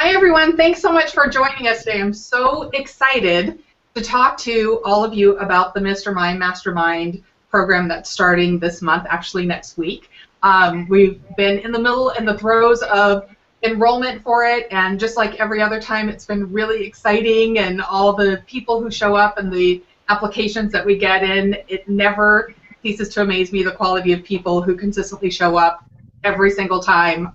Hi, everyone. Thanks so much for joining us today. I'm so excited to talk to all of you about the Ms.termind Mastermind program that's starting this month, actually next week. We've been in the throes of enrollment for it, and just like every other time, it's been really exciting, and all the people who show up and the applications that we get in, it never ceases to amaze me, the quality of people who consistently show up every single time.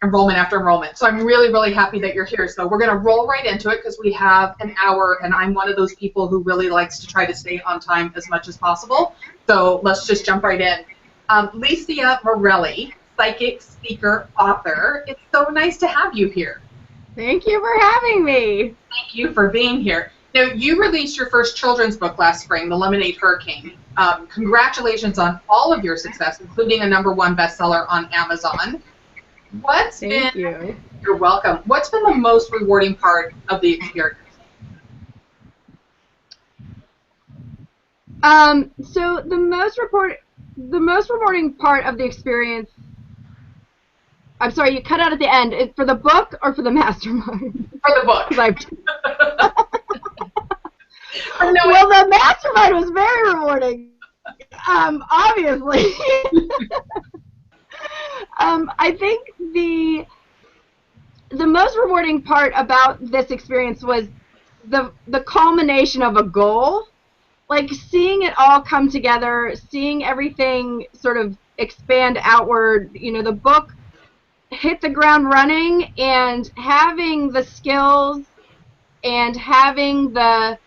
Enrollment after enrollment. So I'm really, really happy that you're here. So we're going to roll right into it because we have an hour, and I'm one of those people who really likes to try to stay on time as much as possible. So let's just jump right in. Licia Morelli, psychic, speaker, author. It's so nice to have you here. Thank you for having me. Thank you for being here. Now, you released your first children's book last spring, The Lemonade Hurricane. Congratulations on all of your success, including a #1 bestseller on Amazon. Thank you. You're welcome. What's been the most rewarding part of the experience? So the most rewarding part of the experience. I'm sorry, you cut out at the end. For the book or for the mastermind? For the book. Well, the mastermind was very rewarding. Obviously. I think the most rewarding part about this experience was the culmination of a goal, like seeing it all come together, seeing everything sort of expand outward. You know, the book hit the ground running, and having the skills and having the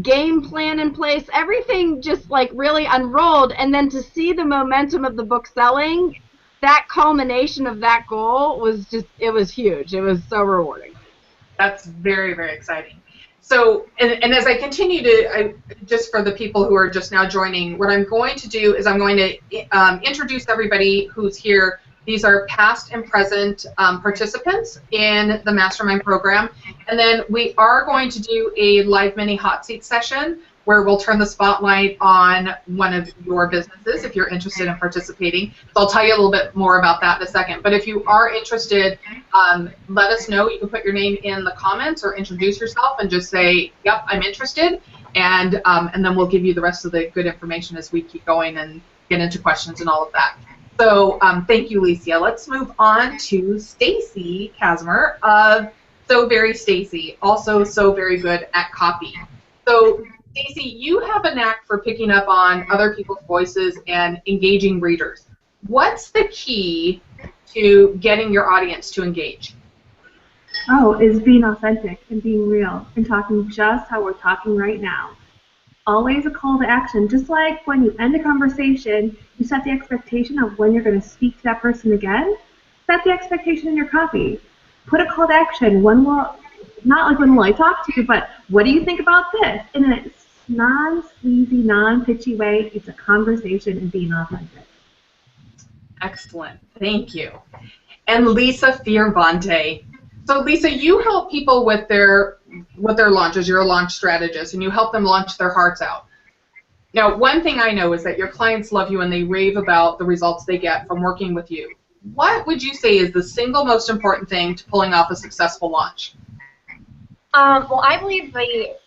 game plan in place, everything just like really unrolled, and then to see the momentum of the book selling, that culmination of that goal was just, it was huge. It was so rewarding. That's very, very exciting. So, and as I continue to, just for the people who are just now joining, what I'm going to do is I'm going to introduce everybody who's here. These are past and present participants in the Mastermind program. And then we are going to do a live mini hot seat session where we'll turn the spotlight on one of your businesses if you're interested in participating. So I'll tell you a little bit more about that in a second. But if you are interested, let us know. You can put your name in the comments or introduce yourself and just say, yep, I'm interested. And then we'll give you the rest of the good information as we keep going and get into questions and all of that. So thank you, Licia. Let's move on to Stacy Casimir of So Very Stacy, also so very good at copy. So Stacy, you have a knack for picking up on other people's voices and engaging readers. What's the key to getting your audience to engage? Oh, is being authentic and being real and talking just how we're talking right now. Always a call to action. Just like when you end a conversation, you set the expectation of when you're going to speak to that person again. Set the expectation in your copy. Put a call to action. Not like when will I talk to you, but what do you think about this? In a non-sleazy, non-pitchy way, it's a conversation and being authentic. Excellent. Thank you. And Lisa Fiervante. So Lisa, you help people with their launches. You're a launch strategist, and you help them launch their hearts out. Now, one thing I know is that your clients love you and they rave about the results they get from working with you. What would you say is the single most important thing to pulling off a successful launch? Well, I believe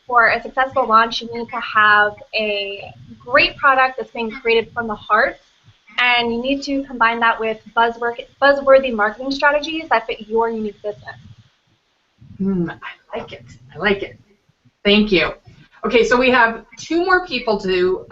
for a successful launch, you need to have a great product that's being created from the heart, and you need to combine that with buzzworthy marketing strategies that fit your unique business. I like it. I like it. Thank you. Okay, so we have 2 more people to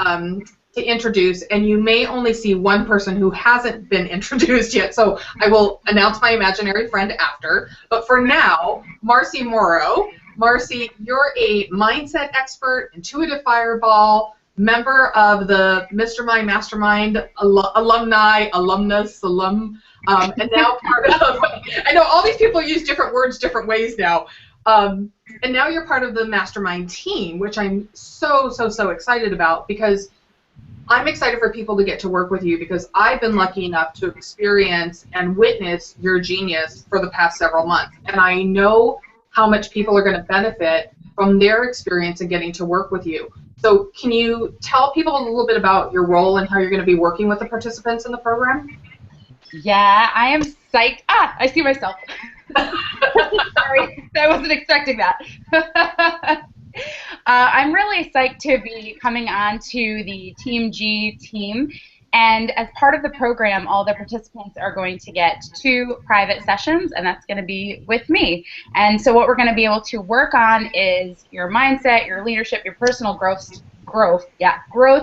introduce, and you may only see one person who hasn't been introduced yet, so I will announce my imaginary friend after. But for now, Marcy Morrow. Marcy, you're a mindset expert, intuitive fireball, member of the Ms.termind Mastermind alumni, alumnus, and now part of, I know all these people use different words different ways now, and now you're part of the Mastermind team, which I'm so excited about, because I'm excited for people to get to work with you, because I've been lucky enough to experience and witness your genius for the past several months, and I know how much people are going to benefit from their experience in getting to work with you. So can you tell people a little bit about your role and how you're going to be working with the participants in the program? Yeah, I am psyched. I see myself. Sorry, I wasn't expecting that. I'm really psyched to be coming on to the Team G team. And as part of the program, all the participants are going to get 2 private sessions, and that's going to be with me. And so what we're going to be able to work on is your mindset, your leadership, your personal growth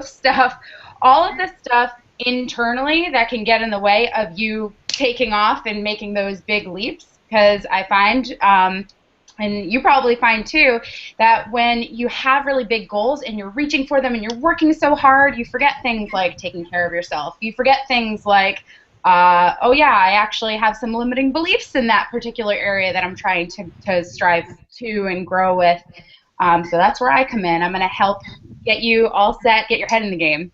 stuff, all of this stuff internally that can get in the way of you taking off and making those big leaps. Because I find, and you probably find too, that when you have really big goals and you're reaching for them and you're working so hard, you forget things like taking care of yourself. You forget things like, oh yeah, I actually have some limiting beliefs in that particular area that I'm trying to strive to and grow with. So that's where I come in. I'm going to help get you all set, get your head in the game.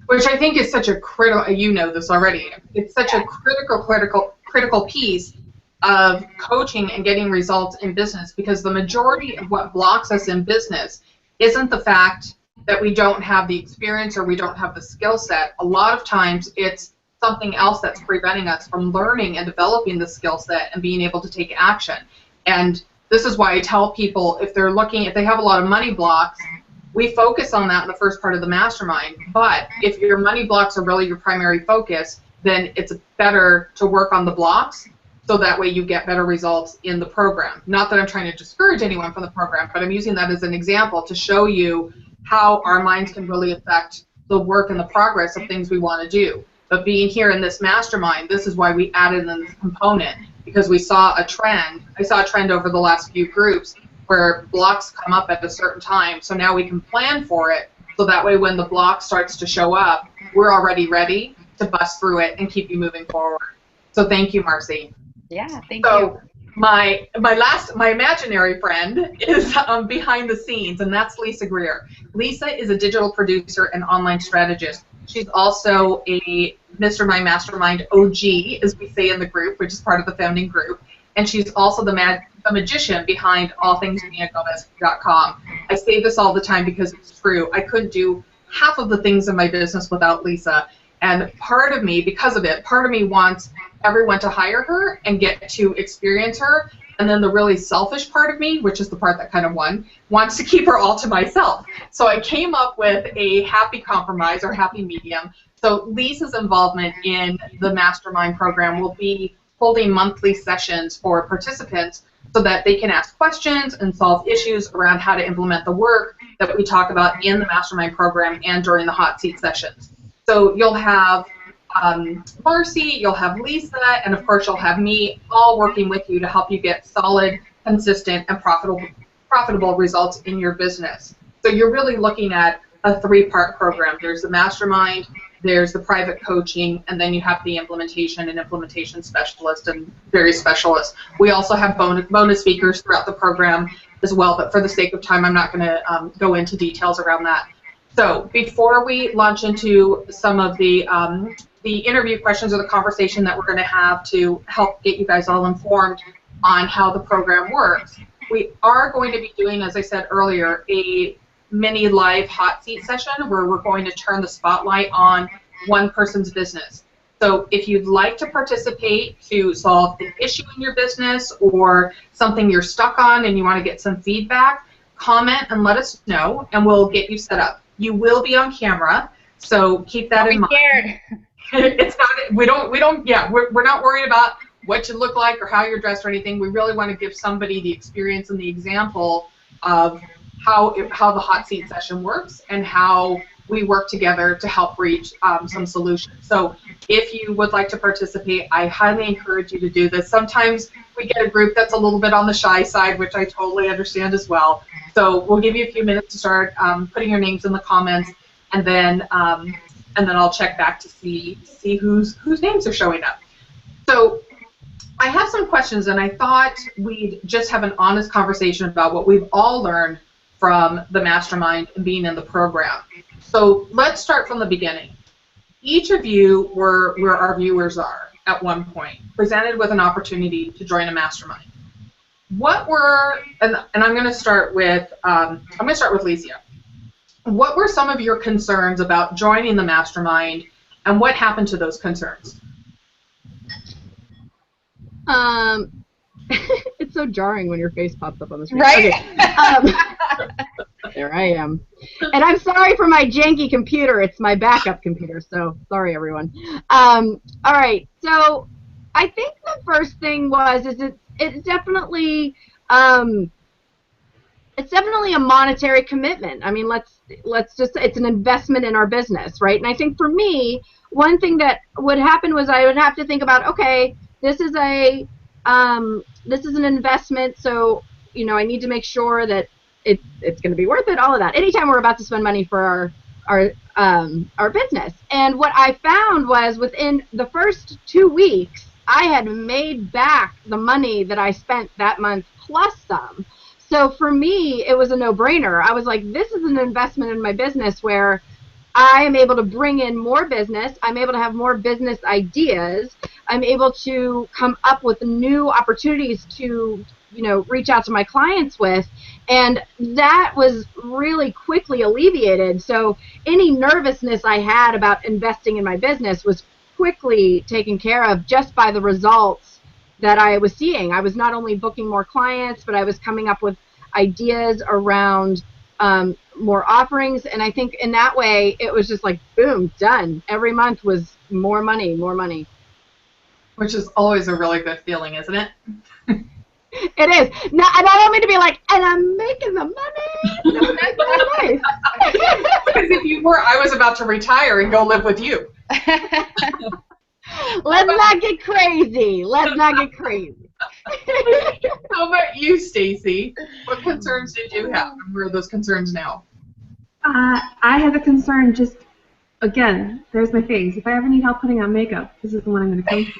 Which I think is such a critical, you know this already, it's such a critical piece of coaching and getting results in business, because the majority of what blocks us in business isn't the fact that we don't have the experience or we don't have the skill set. A lot of times it's something else that's preventing us from learning and developing the skill set and being able to take action. And this is why I tell people, if they have a lot of money blocks, we focus on that in the first part of the mastermind. But if your money blocks are really your primary focus, then it's better to work on the blocks, so that way you get better results in the program. Not that I'm trying to discourage anyone from the program, but I'm using that as an example to show you how our minds can really affect the work and the progress of things we want to do. But being here in this mastermind, this is why we added in this component, because we saw a trend. I saw a trend over the last few groups where blocks come up at a certain time, so now we can plan for it, so that way when the block starts to show up, we're already ready to bust through it and keep you moving forward. So thank you, Marcy. Yeah, thank you. My imaginary friend is behind the scenes, and that's Lisa Greer. Lisa is a digital producer and online strategist. She's also a Ms.termind Mastermind OG, as we say in the group, which is part of the founding group. And she's also the magician behind allthingsminagomez.com. I say this all the time because it's true. I couldn't do half of the things in my business without Lisa. And part of me, because of it, part of me wants everyone to hire her and get to experience her. And then the really selfish part of me, which is the part that kind of won, wants to keep her all to myself. So I came up with a happy compromise, or happy medium. So Lisa's involvement in the mastermind program will be holding monthly sessions for participants so that they can ask questions and solve issues around how to implement the work that we talk about in the mastermind program and during the hot seat sessions. So you'll have Marcy, you'll have Lisa, and of course you'll have me, all working with you to help you get solid, consistent, and profitable results in your business. So you're really looking at a 3-part program. There's the mastermind, there's the private coaching, and then you have the implementation and implementation specialist and various specialists. We also have bonus speakers throughout the program as well, but for the sake of time, I'm not going to go into details around that. So before we launch into some of the interview questions or the conversation that we're going to have to help get you guys all informed on how the program works, we are going to be doing, as I said earlier, a mini live hot seat session where we're going to turn the spotlight on one person's business. So if you'd like to participate to solve an issue in your business or something you're stuck on and you want to get some feedback, comment and let us know, and we'll get you set up. You will be on camera, so keep that in mind. Scared. It's not. We're not worried about what you look like or how you're dressed or anything. We really want to give somebody the experience and the example of how the hot seat session works and how we work together to help reach some solutions. So if you would like to participate, I highly encourage you to do this. Sometimes we get a group that's a little bit on the shy side, which I totally understand as well. So we'll give you a few minutes to start putting your names in the comments, and then I'll check back to see whose names are showing up. So I have some questions, and I thought we'd just have an honest conversation about what we've all learned from the mastermind and being in the program. So let's start from the beginning. Each of you were where our viewers are at one point, presented with an opportunity to join a mastermind. What were, and I'm going to start with Licia. What were some of your concerns about joining the mastermind, and what happened to those concerns? It's so jarring when your face pops up on the screen. Right? Okay. There I am. And I'm sorry for my janky computer. It's my backup computer, so sorry, everyone. All right. So I think the first thing it's definitely a monetary commitment. I mean, let's just it's an investment in our business, right? And I think for me, one thing that would happen was I would have to think about, okay, this is an investment, so I need to make sure that it's going to be worth it. All of that. Anytime we're about to spend money for our business, and what I found was within the first 2 weeks, I had made back the money that I spent that month plus some. So for me, it was a no-brainer. I was like, this is an investment in my business where I am able to bring in more business. I'm able to have more business ideas. I'm able to come up with new opportunities to, reach out to my clients with. And that was really quickly alleviated. So any nervousness I had about investing in my business was quickly taken care of just by the results that I was seeing. I was not only booking more clients, but I was coming up with ideas around more offerings. And I think in that way, it was just like, boom, done. Every month was more money, more money. Which is always a really good feeling, isn't it? It is. Now, and I don't mean to be like, and I'm making the money. No, that's really nice. Because if you were, I was about to retire and go live with you. Let's not get crazy. Let's not get crazy. How about you, Stacy? What concerns did you have? And where are those concerns now? I have a concern just, again, there's my face. If I ever need help putting on makeup, this is the one I'm going to come to.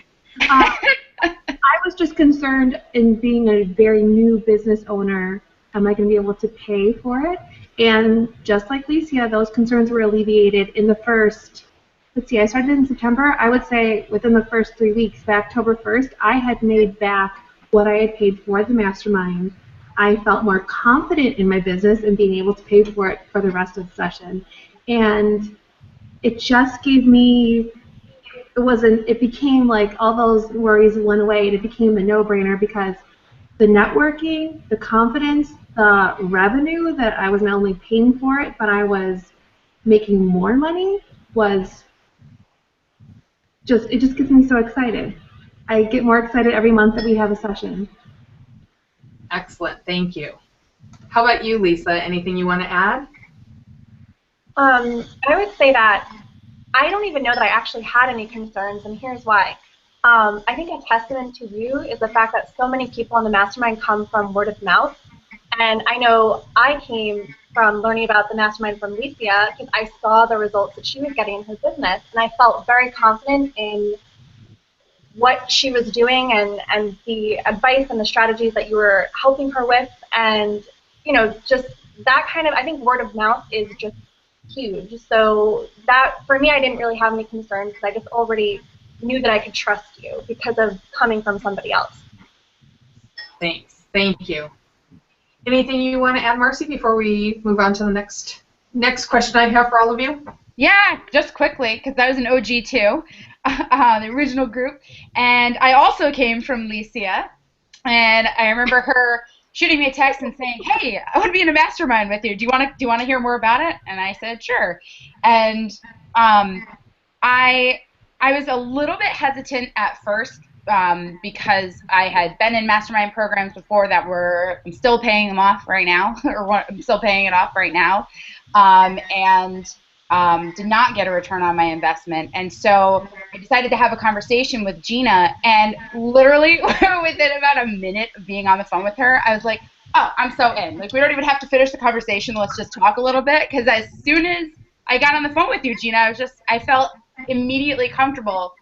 I was just concerned in being a very new business owner, am I going to be able to pay for it? And just like Licia, those concerns were alleviated in the first, let's see, I started in September. I would say within the first 3 weeks, by October 1st, I had made back what I had paid for the mastermind. I felt more confident in my business and being able to pay for it for the rest of the session. And it just gave me, it became like all those worries went away and it became a no-brainer because the networking, the confidence, the revenue that I was not only paying for it, but I was making more money was it just gets me so excited. I get more excited every month that we have a session. Excellent, thank you. How about you, Lisa? Anything you want to add? I would say that I don't even know that I actually had any concerns, and here's why. I think a testament to you is the fact that so many people in the mastermind come from word of mouth. And I know I came from learning about the mastermind from Licia because I saw the results that she was getting in her business, and I felt very confident in what she was doing and the advice and the strategies that you were helping her with. And, just that kind of, I think word of mouth is just huge. So that, for me, I didn't really have any concerns because I just already knew that I could trust you because of coming from somebody else. Thanks. Thank you. Anything you want to add, Marcy, before we move on to the next question I have for all of you? Yeah, just quickly, because I was an OG too, the original group, and I also came from Licia, and I remember her shooting me a text and saying, "Hey, I want to be in a mastermind with you. Do you want to hear more about it?" And I said, "Sure." And I was a little bit hesitant at first because I had been in mastermind programs before that I'm still paying them off right now, or I'm still paying it off right now, and did not get a return on my investment. And so I decided to have a conversation with Gina, and literally within about a minute of being on the phone with her, I was like, oh, I'm so in. Like, we don't even have to finish the conversation. Let's just talk a little bit. Because as soon as I got on the phone with you, Gina, I felt immediately comfortable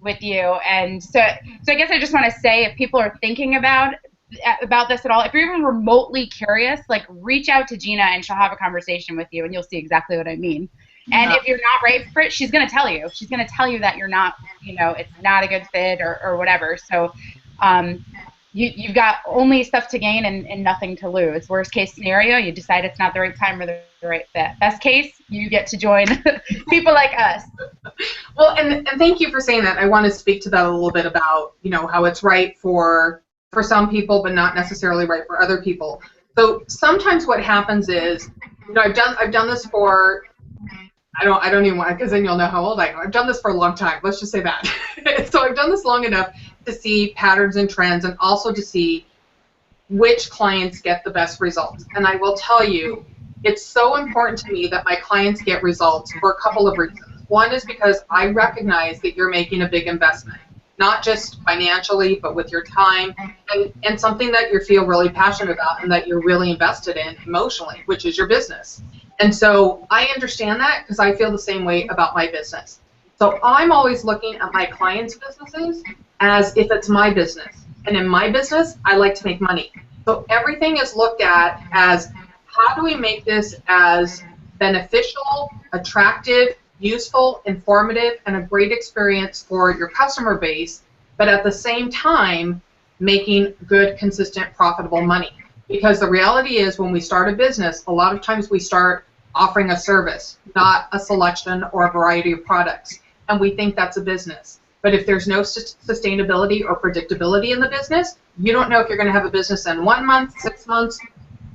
with you. And so I guess I just want to say, if people are thinking about this at all, if you're even remotely curious, like, reach out to Gina and she'll have a conversation with you and you'll see exactly what I mean. And if you're not right for it, she's going to tell you. She's going to tell you that you're not, it's not a good fit or whatever. So you've got only stuff to gain and nothing to lose. Worst case scenario, you decide it's not the right time or the right fit. Best case, you get to join people like us. Well, and thank you for saying that. I want to speak to that a little bit about, how it's right for for some people, but not necessarily right for other people. So sometimes what happens is, you know, I've done this for, I don't even want, because then you'll know how old I am. I've done this for a long time. Let's just say that. So I've done this long enough to see patterns and trends, and also to see which clients get the best results. And I will tell you, it's so important to me that my clients get results for a couple of reasons. One is because I recognize that you're making a big investment, not just financially, but with your time, and something that you feel really passionate about and that you're really invested in emotionally, which is your business. And so I understand that because I feel the same way about my business. So I'm always looking at my clients' businesses as if it's my business. And in my business, I like to make money. So everything is looked at as, how do we make this as beneficial, attractive, useful, informative, and a great experience for your customer base, but at the same time, making good, consistent, profitable money. Because the reality is, when we start a business, a lot of times we start offering a service, not a selection or a variety of products. And we think that's a business. But if there's no sustainability or predictability in the business, you don't know if you're going to have a business in 1 month, 6 months,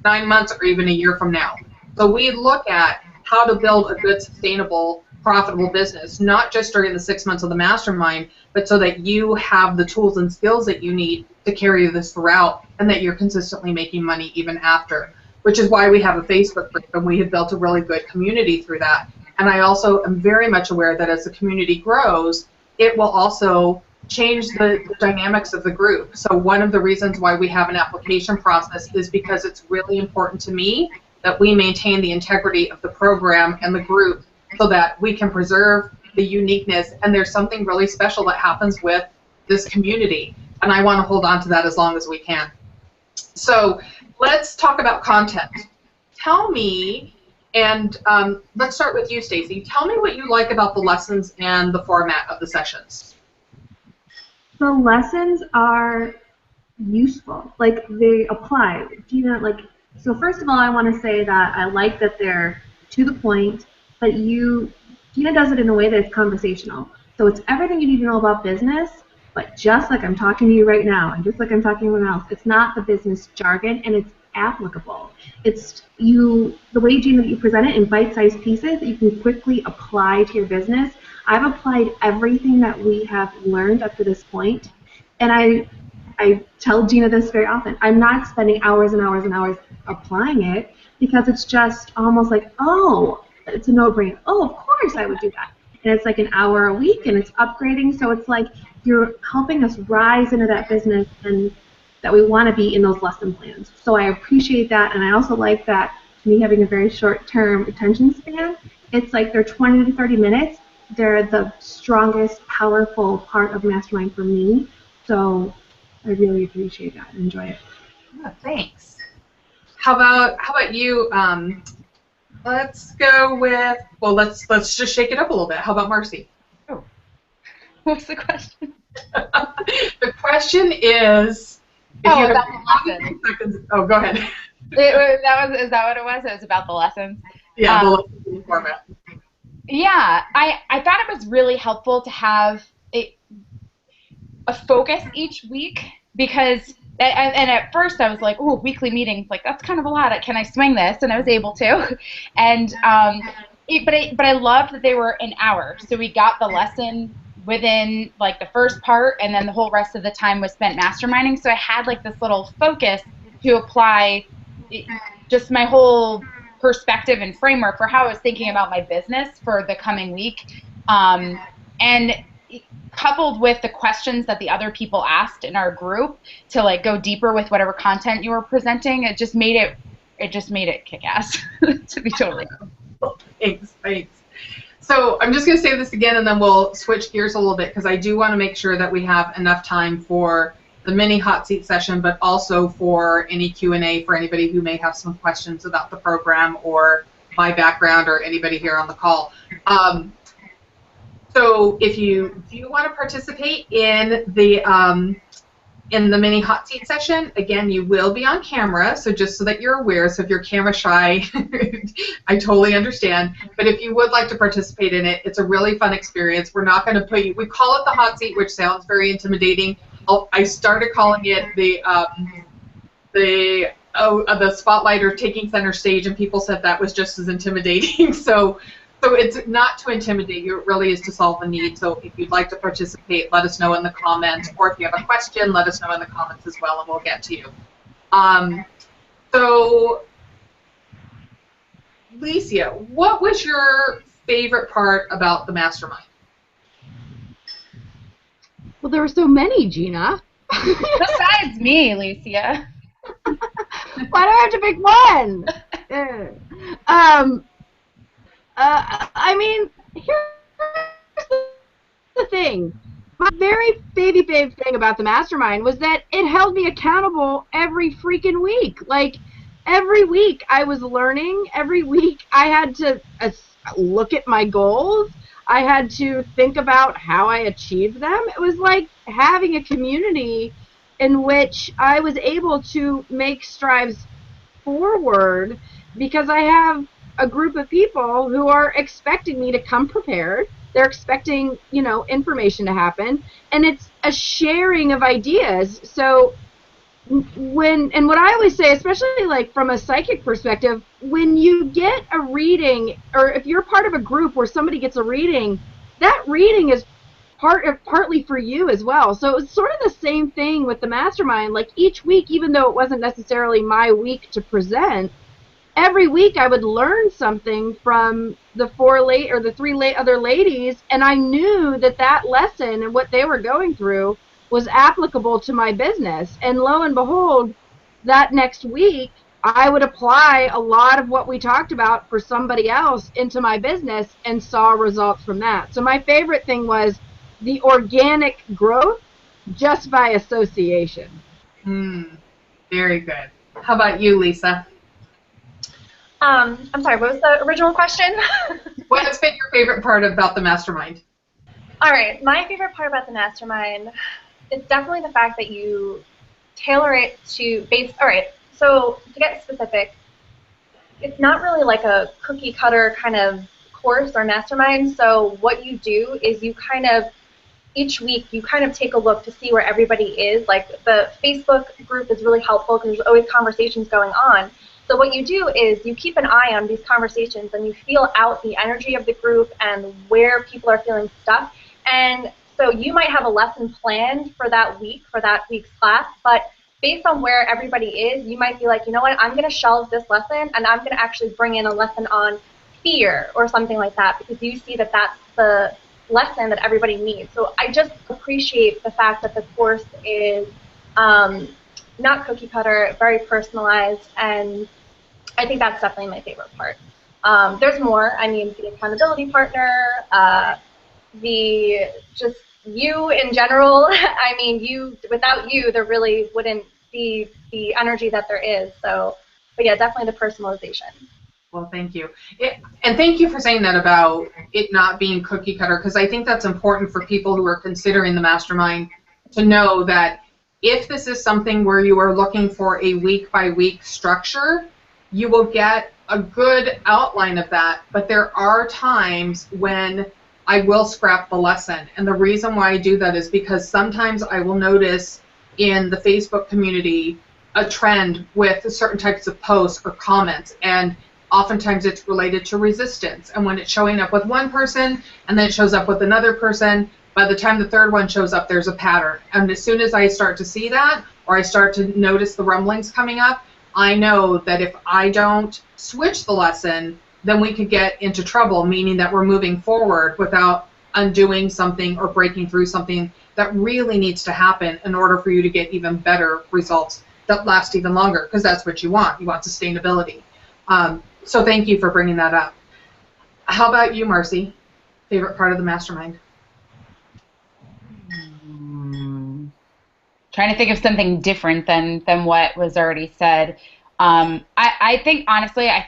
9 months, or even a year from now. So we look at how to build a good, sustainable, profitable business, not just during the 6 months of the mastermind, but so that you have the tools and skills that you need to carry this throughout, and that you're consistently making money even after, which is why we have a Facebook group, and we have built a really good community through that. And I also am very much aware that as the community grows, it will also change the dynamics of the group. So one of the reasons why we have an application process is because it's really important to me that we maintain the integrity of the program and the group so that we can preserve the uniqueness, and there's something really special that happens with this community, and I want to hold on to that as long as we can. So let's talk about content. Tell me, and let's start with you, Stacy. Tell me what you like about the lessons and the format of the sessions. The lessons are useful, like they apply. Gina, like, so first of all, I want to say that I like that they're to the point, but Gina does it in a way that it's conversational. So it's everything you need to know about business, but just like I'm talking to you right now, and just like I'm talking to everyone else, it's not the business jargon, and it's applicable. It's the way, Gina, that you present it in bite-sized pieces that you can quickly apply to your business. I've applied everything that we have learned up to this point, and I tell Gina this very often. I'm not spending hours and hours and hours applying it, because it's just almost like, oh, it's a no-brainer. Oh, of course I would do that. And it's like an hour a week, and it's upgrading, so it's like you're helping us rise into that business and that we want to be in those lesson plans. So I appreciate that, and I also like that, me having a very short-term attention span, it's like they're 20 to 30 minutes. They're the strongest, powerful part of Mastermind for me, so I really appreciate that and enjoy it. Oh, thanks. How about you? Let's go with, well, let's just shake it up a little bit. How about Marcy? Oh, what's the question? The question is, if you about the lesson. Seconds, oh, go ahead. Is that what it was? It was about the lessons. Yeah, the lesson format. Yeah, I thought it was really helpful to have a focus each week, because and at first I was like, oh, weekly meetings, like that's kind of a lot. Can I swing this? And I was able to. And but I loved that they were an hour. So we got the lesson within like the first part, and then the whole rest of the time was spent masterminding. So I had like this little focus to apply just my whole perspective and framework for how I was thinking about my business for the coming week. And coupled with the questions that the other people asked in our group to like go deeper with whatever content you were presenting, it just made it kick-ass, to be totally honest. Thanks. So I'm just going to say this again, and then we'll switch gears a little bit, because I do want to make sure that we have enough time for the mini hot seat session, but also for any Q&A for anybody who may have some questions about the program or my background, or anybody here on the call. So if you do want to participate in the mini hot seat session, again, you will be on camera, so just so that you're aware. So if you're camera shy, I totally understand. But if you would like to participate in it, it's a really fun experience. We're not going to put you, we call it the hot seat, which sounds very intimidating. I started calling it the spotlight or taking center stage, and people said that was just as intimidating. So it's not to intimidate you. It really is to solve a need. So if you'd like to participate, let us know in the comments, or if you have a question, let us know in the comments as well, and we'll get to you. So, Licia, what was your favorite part about the mastermind? Well, there were so many, Gina. Besides me, Licia. Why do I have to pick one? I mean, here's the thing. My very baby thing about the mastermind was that it held me accountable every freaking week. Like, every week I was learning. Every week I had to look at my goals. I had to think about how I achieved them. It was like having a community in which I was able to make strides forward because I have a group of people who are expecting me to come prepared. They're expecting, you know, information to happen, and it's a sharing of ideas. So what I always say, especially like from a psychic perspective, when you get a reading, or if you're part of a group where somebody gets a reading, that reading is partly for you as well. So it's sort of the same thing with the mastermind. Like each week, even though it wasn't necessarily my week to present, every week I would learn something from the three other ladies, and I knew that lesson and what they were going through was applicable to my business. And lo and behold, that next week, I would apply a lot of what we talked about for somebody else into my business and saw results from that. So my favorite thing was the organic growth just by association. Very good. How about you, Lisa? I'm sorry, what was the original question? What's been your favorite part about the mastermind? All right, my favorite part about the mastermind is definitely the fact that you tailor it to all right, so to get specific, it's not really like a cookie cutter kind of course or mastermind. So what you do is you kind of, each week you kind of take a look to see where everybody is. Like the Facebook group is really helpful because there's always conversations going on. So what you do is you keep an eye on these conversations and you feel out the energy of the group and where people are feeling stuck. And so you might have a lesson planned for that week's class, but based on where everybody is, you might be like, you know what, I'm going to shelve this lesson and I'm going to actually bring in a lesson on fear or something like that, because you see that that's the lesson that everybody needs. So I just appreciate the fact that the course is not cookie cutter, very personalized, and I think that's definitely my favorite part. There's more. I mean, the accountability partner, just you in general. I mean, without you, there really wouldn't be the energy that there is. So, but yeah, definitely the personalization. Well, thank you. And thank you for saying that about it not being cookie cutter, because I think that's important for people who are considering the mastermind to know that if this is something where you are looking for a week-by-week structure, you will get a good outline of that, but there are times when I will scrap the lesson. And the reason why I do that is because sometimes I will notice in the Facebook community a trend with certain types of posts or comments, and oftentimes it's related to resistance. And when it's showing up with one person and then it shows up with another person, by the time the third one shows up, there's a pattern. And as soon as I start to see that, or I start to notice the rumblings coming up, I know that if I don't switch the lesson, then we could get into trouble, meaning that we're moving forward without undoing something or breaking through something that really needs to happen in order for you to get even better results that last even longer, because that's what you want. You want sustainability. So thank you for bringing that up. How about you, Marcy? Favorite part of the mastermind? Trying to think of something different than what was already said. I think, honestly, I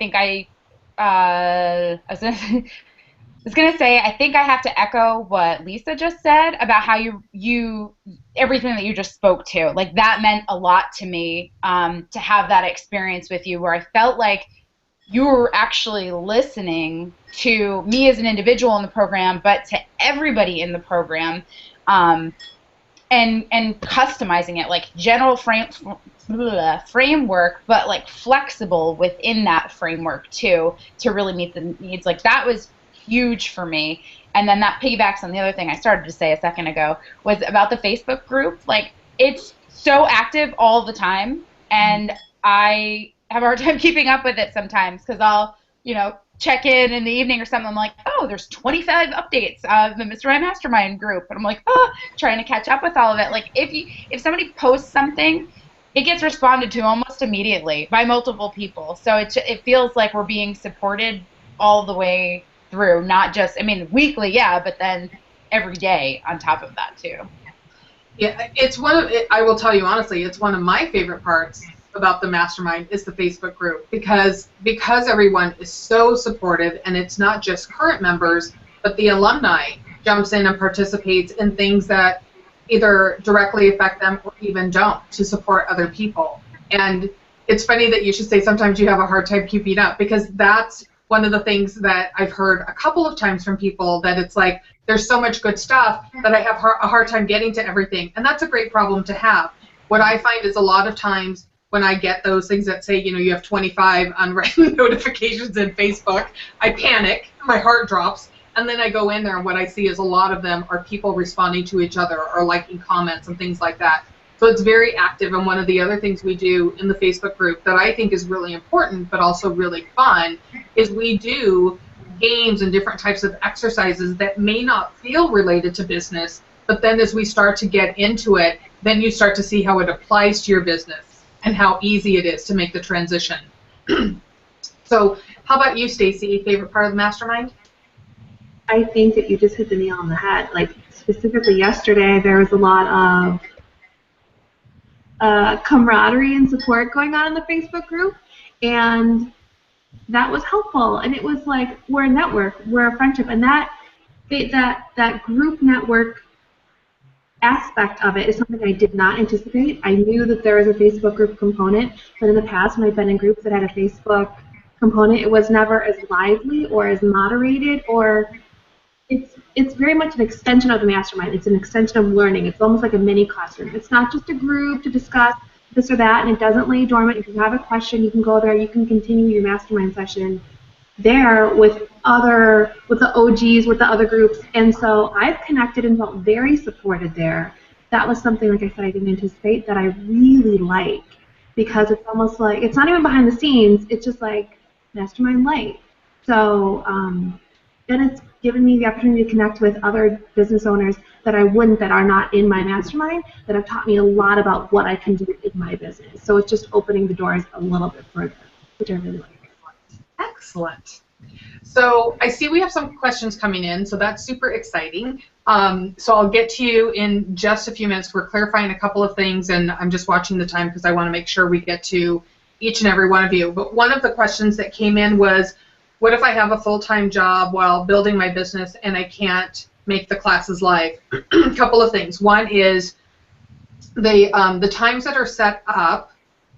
was gonna say, I think I have to echo what Lisa just said about how you everything that you just spoke to. Like, that meant a lot to me, to have that experience with you, where I felt like you were actually listening to me as an individual in the program, but to everybody in the program. and customizing it, like general framework, but like flexible within that framework too, to really meet the needs. Like that was huge for me. And then that piggybacks on the other thing I started to say a second ago was about the Facebook group. Like it's so active all the time, and I have a hard time keeping up with it sometimes because I'll, check in the evening or something. I'm like, oh, there's 25 updates of the Ms.termind Mastermind group, and I'm like, oh, trying to catch up with all of it. Like if somebody posts something, it gets responded to almost immediately by multiple people. So it feels like we're being supported all the way through, not just, weekly, yeah, but then every day on top of that too. Yeah, I will tell you honestly, it's one of my favorite parts about the mastermind is the Facebook group because everyone is so supportive, and it's not just current members, but the alumni jumps in and participates in things that either directly affect them or even don't, to support other people. And it's funny that you should say sometimes you have a hard time keeping up, because that's one of the things that I've heard a couple of times from people, that it's like there's so much good stuff that I have a hard time getting to everything. And that's a great problem to have. What I find is a lot of times when I get those things that say, you have 25 unread notifications in Facebook, I panic, my heart drops, and then I go in there and what I see is a lot of them are people responding to each other or liking comments and things like that. So it's very active, and one of the other things we do in the Facebook group that I think is really important but also really fun is we do games and different types of exercises that may not feel related to business, but then as we start to get into it, then you start to see how it applies to your business and how easy it is to make the transition. So how about you, Stacy? Favorite part of the mastermind? I think that you just hit the nail on the head. Like specifically yesterday, there was a lot of camaraderie and support going on in the Facebook group, and that was helpful. And it was like, we're a network, we're a friendship, and that group network aspect of it is something I did not anticipate. I knew that there was a Facebook group component, but in the past when I've been in groups that had a Facebook component, it was never as lively or as moderated, or it's very much an extension of the mastermind. It's an extension of learning. It's almost like a mini classroom. It's not just a group to discuss this or that, and it doesn't lay dormant. If you have a question, you can go there. You can continue your mastermind session there with the OGs, with the other groups, and so I've connected and felt very supported there. That was something, like I said, I didn't anticipate, that I really like, because it's almost like, it's not even behind the scenes, it's just like mastermind light. So, and it's given me the opportunity to connect with other business owners that are not in my mastermind, that have taught me a lot about what I can do in my business. So it's just opening the doors a little bit further, which I really like. Excellent. So I see we have some questions coming in, so that's super exciting. So I'll get to you in just a few minutes. We're clarifying a couple of things, and I'm just watching the time because I want to make sure we get to each and every one of you. But one of the questions that came in was, what if I have a full-time job while building my business and I can't make the classes live? A couple of things. One is the times that are set up,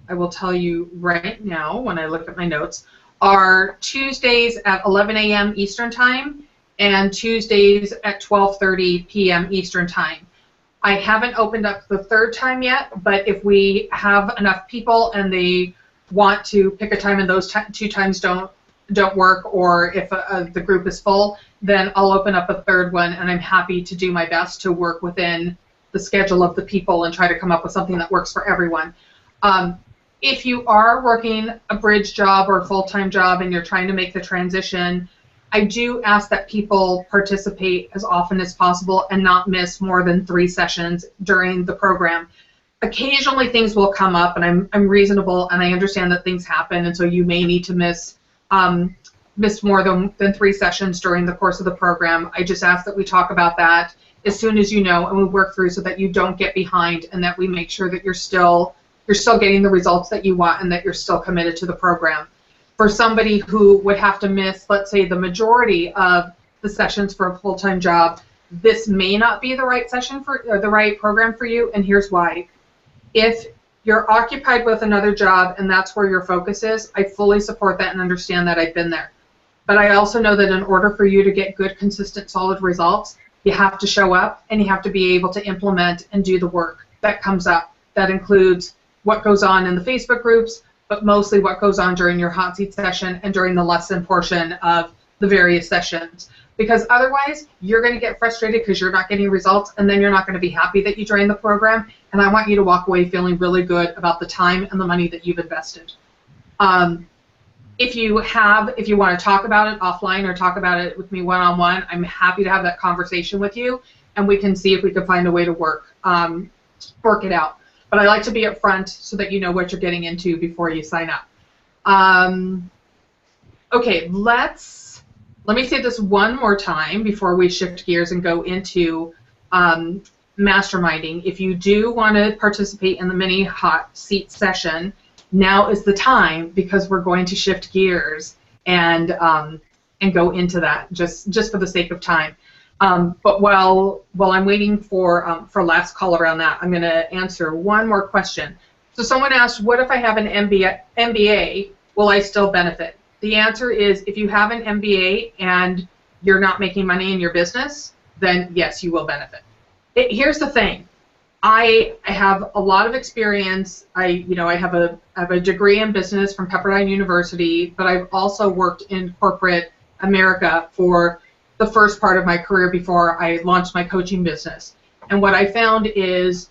I will tell you right now when I look at my notes, are Tuesdays at 11 a.m. Eastern Time and Tuesdays at 12:30 p.m. Eastern Time. I haven't opened up the third time yet, but if we have enough people and they want to pick a time and those two times don't work, or if the group is full, then I'll open up a third one, and I'm happy to do my best to work within the schedule of the people and try to come up with something that works for everyone. If you are working a bridge job or a full-time job and you're trying to make the transition, I do ask that people participate as often as possible and not miss more than 3 sessions during the program. Occasionally things will come up, and I'm reasonable, and I understand that things happen, and so you may need to miss more than 3 sessions during the course of the program. I just ask that we talk about that as soon as you know, and we work through so that you don't get behind, and that we make sure that you're still getting the results that you want and that you're still committed to the program. For somebody who would have to miss, let's say, the majority of the sessions for a full-time job, this may not be the right session or the right program for you, and here's why. If you're occupied with another job and that's where your focus is, I fully support that and understand that. I've been there. But I also know that in order for you to get good, consistent, solid results, You have to show up, and you have to be able to implement and do the work that comes up. That includes what goes on in the Facebook groups, but mostly what goes on during your hot seat session and during the lesson portion of the various sessions. Because otherwise, you're going to get frustrated because you're not getting results, and then you're not going to be happy that you joined the program. And I want you to walk away feeling really good about the time and the money that you've invested. If you want to talk about it offline or talk about it with me one-on-one, I'm happy to have that conversation with you, and we can see if we can find a way to work it out. But I like to be upfront so that you know what you're getting into before you sign up. Okay, let me say this one more time before we shift gears and go into masterminding. If you do want to participate in the mini hot seat session, now is the time, because we're going to shift gears and go into that just for the sake of time. But while I'm waiting for last call around that, I'm going to answer one more question. So someone asked, what if I have an MBA, will I still benefit? The answer is, if you have an MBA and you're not making money in your business, then yes, you will benefit. Here's the thing. I have a lot of experience. I have a degree in business from Pepperdine University, but I've also worked in corporate America for the first part of my career before I launched my coaching business. And what I found is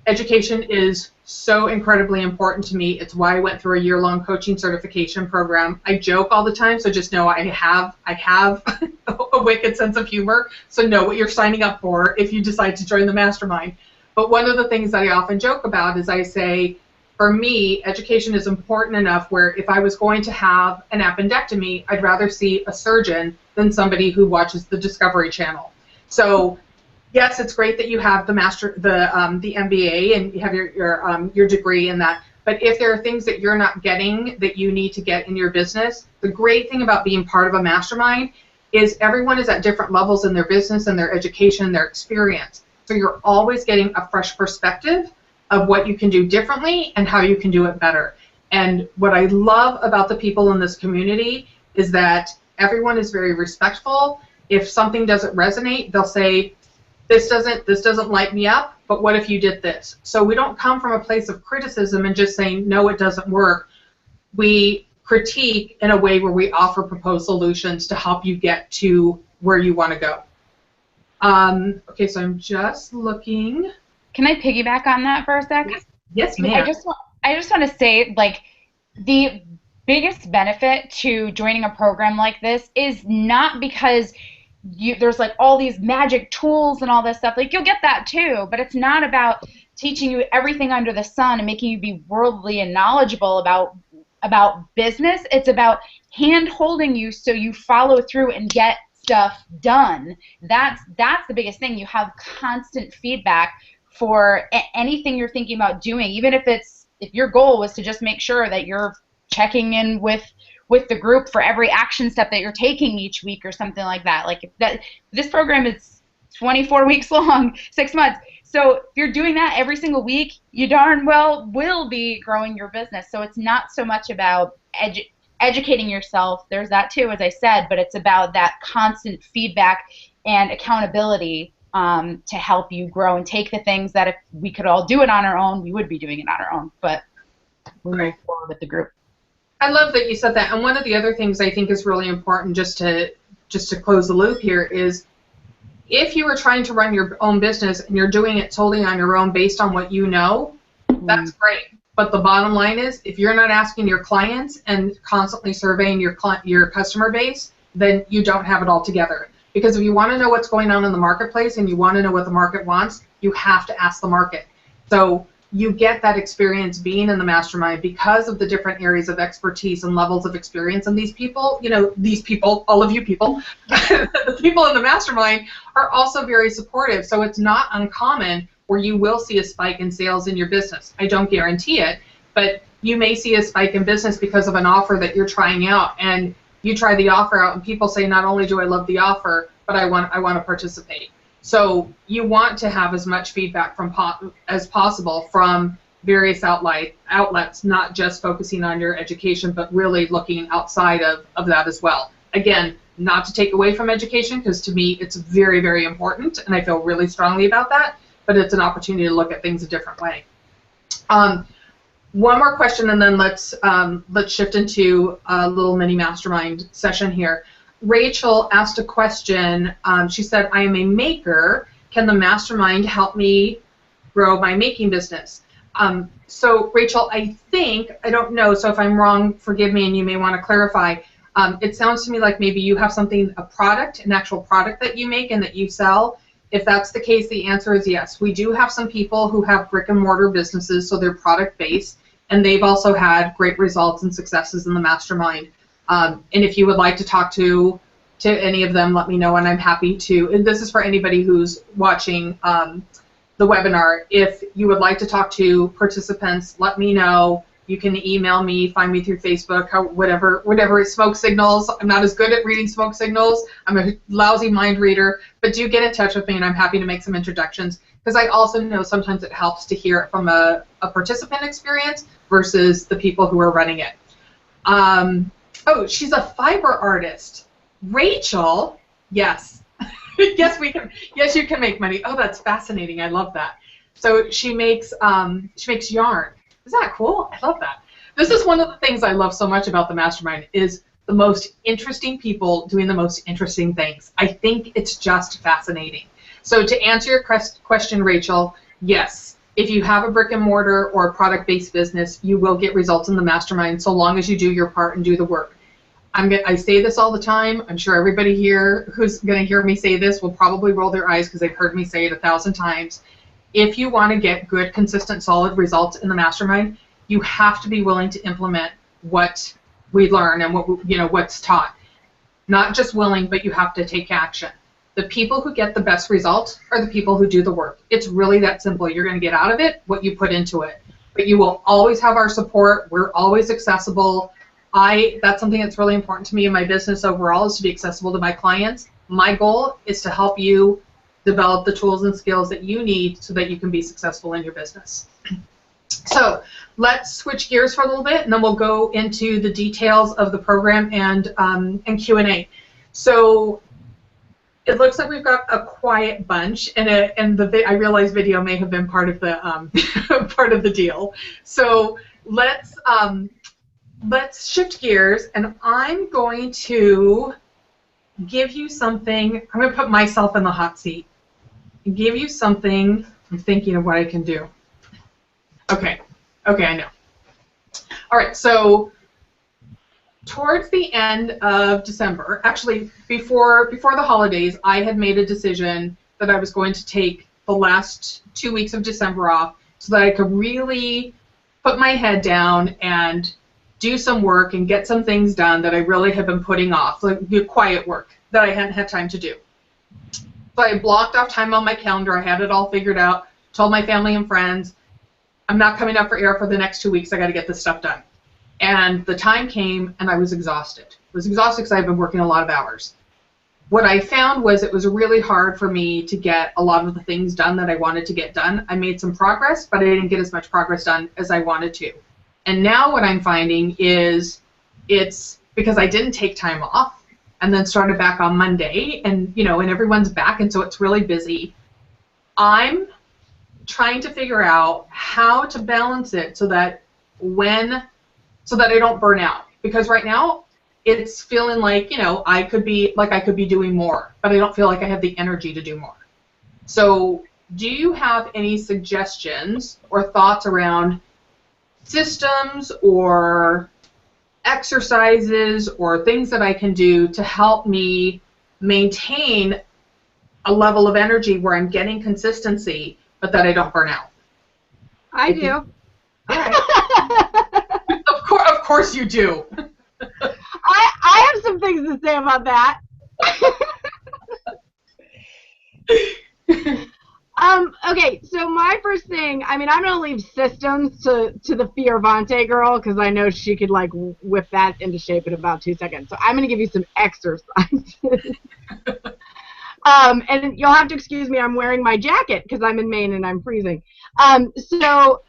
education is so incredibly important to me. It's why I went through a year-long coaching certification program. I joke all the time, so just know I have a wicked sense of humor, so know what you're signing up for if you decide to join the mastermind. But one of the things that I often joke about is I say, for me, education is important enough where if I was going to have an appendectomy, I'd rather see a surgeon than somebody who watches the Discovery Channel. So yes, it's great that you have the MBA and you have your degree in that. But if there are things that you're not getting that you need to get in your business, the great thing about being part of a mastermind is everyone is at different levels in their business and their education and their experience. So you're always getting a fresh perspective of what you can do differently and how you can do it better. And what I love about the people in this community is that everyone is very respectful. If something doesn't resonate, they'll say, this doesn't light me up, but what if you did this? So we don't come from a place of criticism and just saying, no, it doesn't work. We critique in a way where we offer proposed solutions to help you get to where you want to go. Okay, so I'm just looking. Can I piggyback on that for a sec? Yes, ma'am. I just want to say, like, the biggest benefit to joining a program like this is not because there's like all these magic tools and all this stuff. Like, you'll get that too, but it's not about teaching you everything under the sun and making you be worldly and knowledgeable about business. It's about hand-holding you so you follow through and get stuff done. That's the biggest thing. You have constant feedback for anything you're thinking about doing, even if your goal was to just make sure that you're checking in with the group for every action step that you're taking each week or something like that. Like, this program is 24 weeks long, 6 months. So if you're doing that every single week, you darn well will be growing your business. So it's not so much about educating yourself. There's that too, as I said, but it's about that constant feedback and accountability to help you grow and take the things that if we could all do it on our own, we would be doing it on our own. But we'll move forward with the group. I love that you said that. And one of the other things I think is really important, just to close the loop here, is if you are trying to run your own business and you're doing it solely on your own based on what you know, that's great. But the bottom line is, if you're not asking your clients and constantly surveying your customer base, then you don't have it all together. Because if you want to know what's going on in the marketplace and you want to know what the market wants, you have to ask the market. So you get that experience being in the mastermind because of the different areas of expertise and levels of experience. And these people, all of you people, the people in the mastermind are also very supportive. So it's not uncommon where you will see a spike in sales in your business. I don't guarantee it, but you may see a spike in business because of an offer that you're trying out, and you try the offer out and people say, not only do I love the offer, but I want to participate. So you want to have as much feedback as possible from various outlets, not just focusing on your education, but really looking outside of that as well. Again, not to take away from education, because to me it's very, very important, and I feel really strongly about that, but it's an opportunity to look at things a different way. One more question, and then let's shift into a little mini mastermind session here. Rachel asked a question. She said, I am a maker. Can the mastermind help me grow my making business? So Rachel, I don't know, so if I'm wrong, forgive me, and you may want to clarify. It sounds to me like maybe you have something, an actual product that you make and that you sell. If that's the case, the answer is yes. We do have some people who have brick and mortar businesses, so they're product based, and they've also had great results and successes in the mastermind. And if you would like to talk to any of them, let me know, and I'm happy to. And this is for anybody who's watching the webinar. If you would like to talk to participants, let me know. You can email me, find me through Facebook, whatever smoke signals. I'm not as good at reading smoke signals. I'm a lousy mind reader, but do get in touch with me, and I'm happy to make some introductions, because I also know sometimes it helps to hear it from a participant experience versus the people who are running it. Oh, she's a fiber artist. Rachel, yes. Yes, we can. Yes, you can make money. Oh, that's fascinating. I love that. So she makes yarn. Isn't that cool? I love that. This is one of the things I love so much about the mastermind, is the most interesting people doing the most interesting things. I think it's just fascinating. So to answer your question, Rachel, yes. If you have a brick and mortar or a product-based business, you will get results in the mastermind so long as you do your part and do the work. I say this all the time. I'm sure everybody here who's going to hear me say this will probably roll their eyes because they've heard me say it 1,000 times. If you want to get good, consistent, solid results in the mastermind, you have to be willing to implement what we learn and what's taught. Not just willing, but you have to take action. The people who get the best results are the people who do the work. It's really that simple. You're going to get out of it what you put into it. But you will always have our support. We're always accessible. That's something that's really important to me in my business overall, is to be accessible to my clients. My goal is to help you develop the tools and skills that you need so that you can be successful in your business. So let's switch gears for a little bit, and then we'll go into the details of the program and Q&A. So it looks like we've got a quiet bunch, and I realize video may have been part of the part of the deal. So let's shift gears, and I'm going to give you something. I'm going to put myself in the hot seat. Give you something. I'm thinking of what I can do. Okay, I know. All right, so towards the end of December, actually before the holidays, I had made a decision that I was going to take the last 2 weeks of December off so that I could really put my head down and do some work and get some things done that I really have been putting off, like the quiet work that I hadn't had time to do. So I blocked off time on my calendar. I had it all figured out, told my family and friends, I'm not coming up for air for the next 2 weeks. I got to get this stuff done. And the time came, and I was exhausted. I was exhausted because I've been working a lot of hours. What I found was it was really hard for me to get a lot of the things done that I wanted to get done. I made some progress, but I didn't get as much progress done as I wanted to. And now what I'm finding is it's because I didn't take time off and then started back on Monday, and and everyone's back, and so it's really busy. I'm trying to figure out how to balance it so that I don't burn out, because right now it's feeling like I could be doing more, but I don't feel like I have the energy to do more. So do you have any suggestions or thoughts around systems or exercises or things that I can do to help me maintain a level of energy where I'm getting consistency but that I don't burn out? I do. All right. Of course you do. I have some things to say about that. Okay, so my first thing, I'm going to leave systems to the Fioravante girl, because I know she could whip that into shape in about 2 seconds. So I'm going to give you some exercises. And you'll have to excuse me, I'm wearing my jacket because I'm in Maine and I'm freezing. So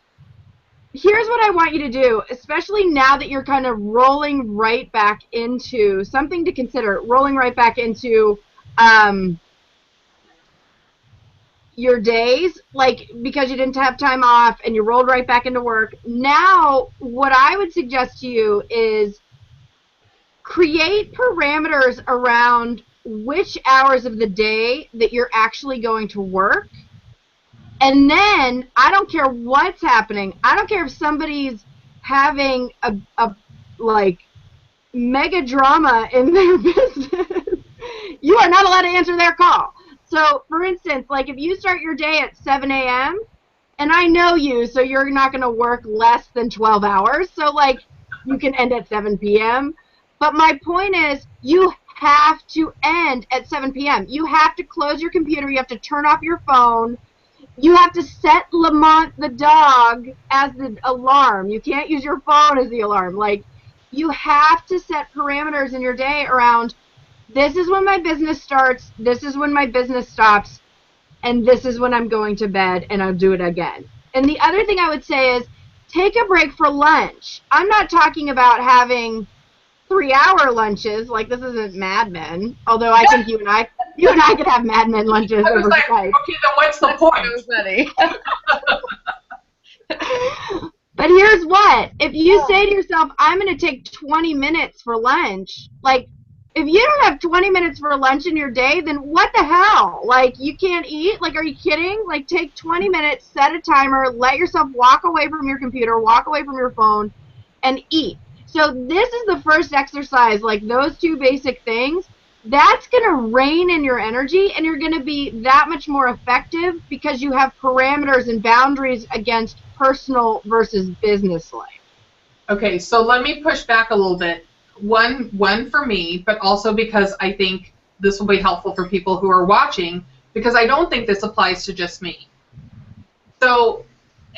here's what I want you to do, especially now that you're kind of rolling right back into something to consider, rolling right back into your days, like because you didn't have time off and you rolled right back into work. Now, what I would suggest to you is create parameters around which hours of the day that you're actually going to work. And then, I don't care what's happening. I don't care if somebody's having a like, mega drama in their business. You are not allowed to answer their call. So, for instance, like if you start your day at 7 a.m., and I know you, so you're not going to work less than 12 hours, so like you can end at 7 p.m., but my point is you have to end at 7 p.m. You have to close your computer, you have to turn off your phone, you have to set Lamont the dog as the alarm. You can't use your phone as the alarm. Like, you have to set parameters in your day around, this is when my business starts, this is when my business stops, and this is when I'm going to bed, and I'll do it again. And the other thing I would say is take a break for lunch. I'm not talking about having 3-hour lunches, like this isn't Mad Men, although I think you and I could have Mad Men lunches I was over like, Skype. okay, then what's the point? But here's what, if you say to yourself, I'm going to take 20 minutes for lunch, like, if you don't have 20 minutes for lunch in your day, then what the hell? Like, you can't eat? Like, are you kidding? Like, take 20 minutes, set a timer, let yourself walk away from your computer, walk away from your phone, and eat. So this is the first exercise, like those two basic things. That's going to rein in your energy, and you're going to be that much more effective because you have parameters and boundaries against personal versus business life. Okay, so let me push back a little bit. One for me, but also because I think this will be helpful for people who are watching, because I don't think this applies to just me. So,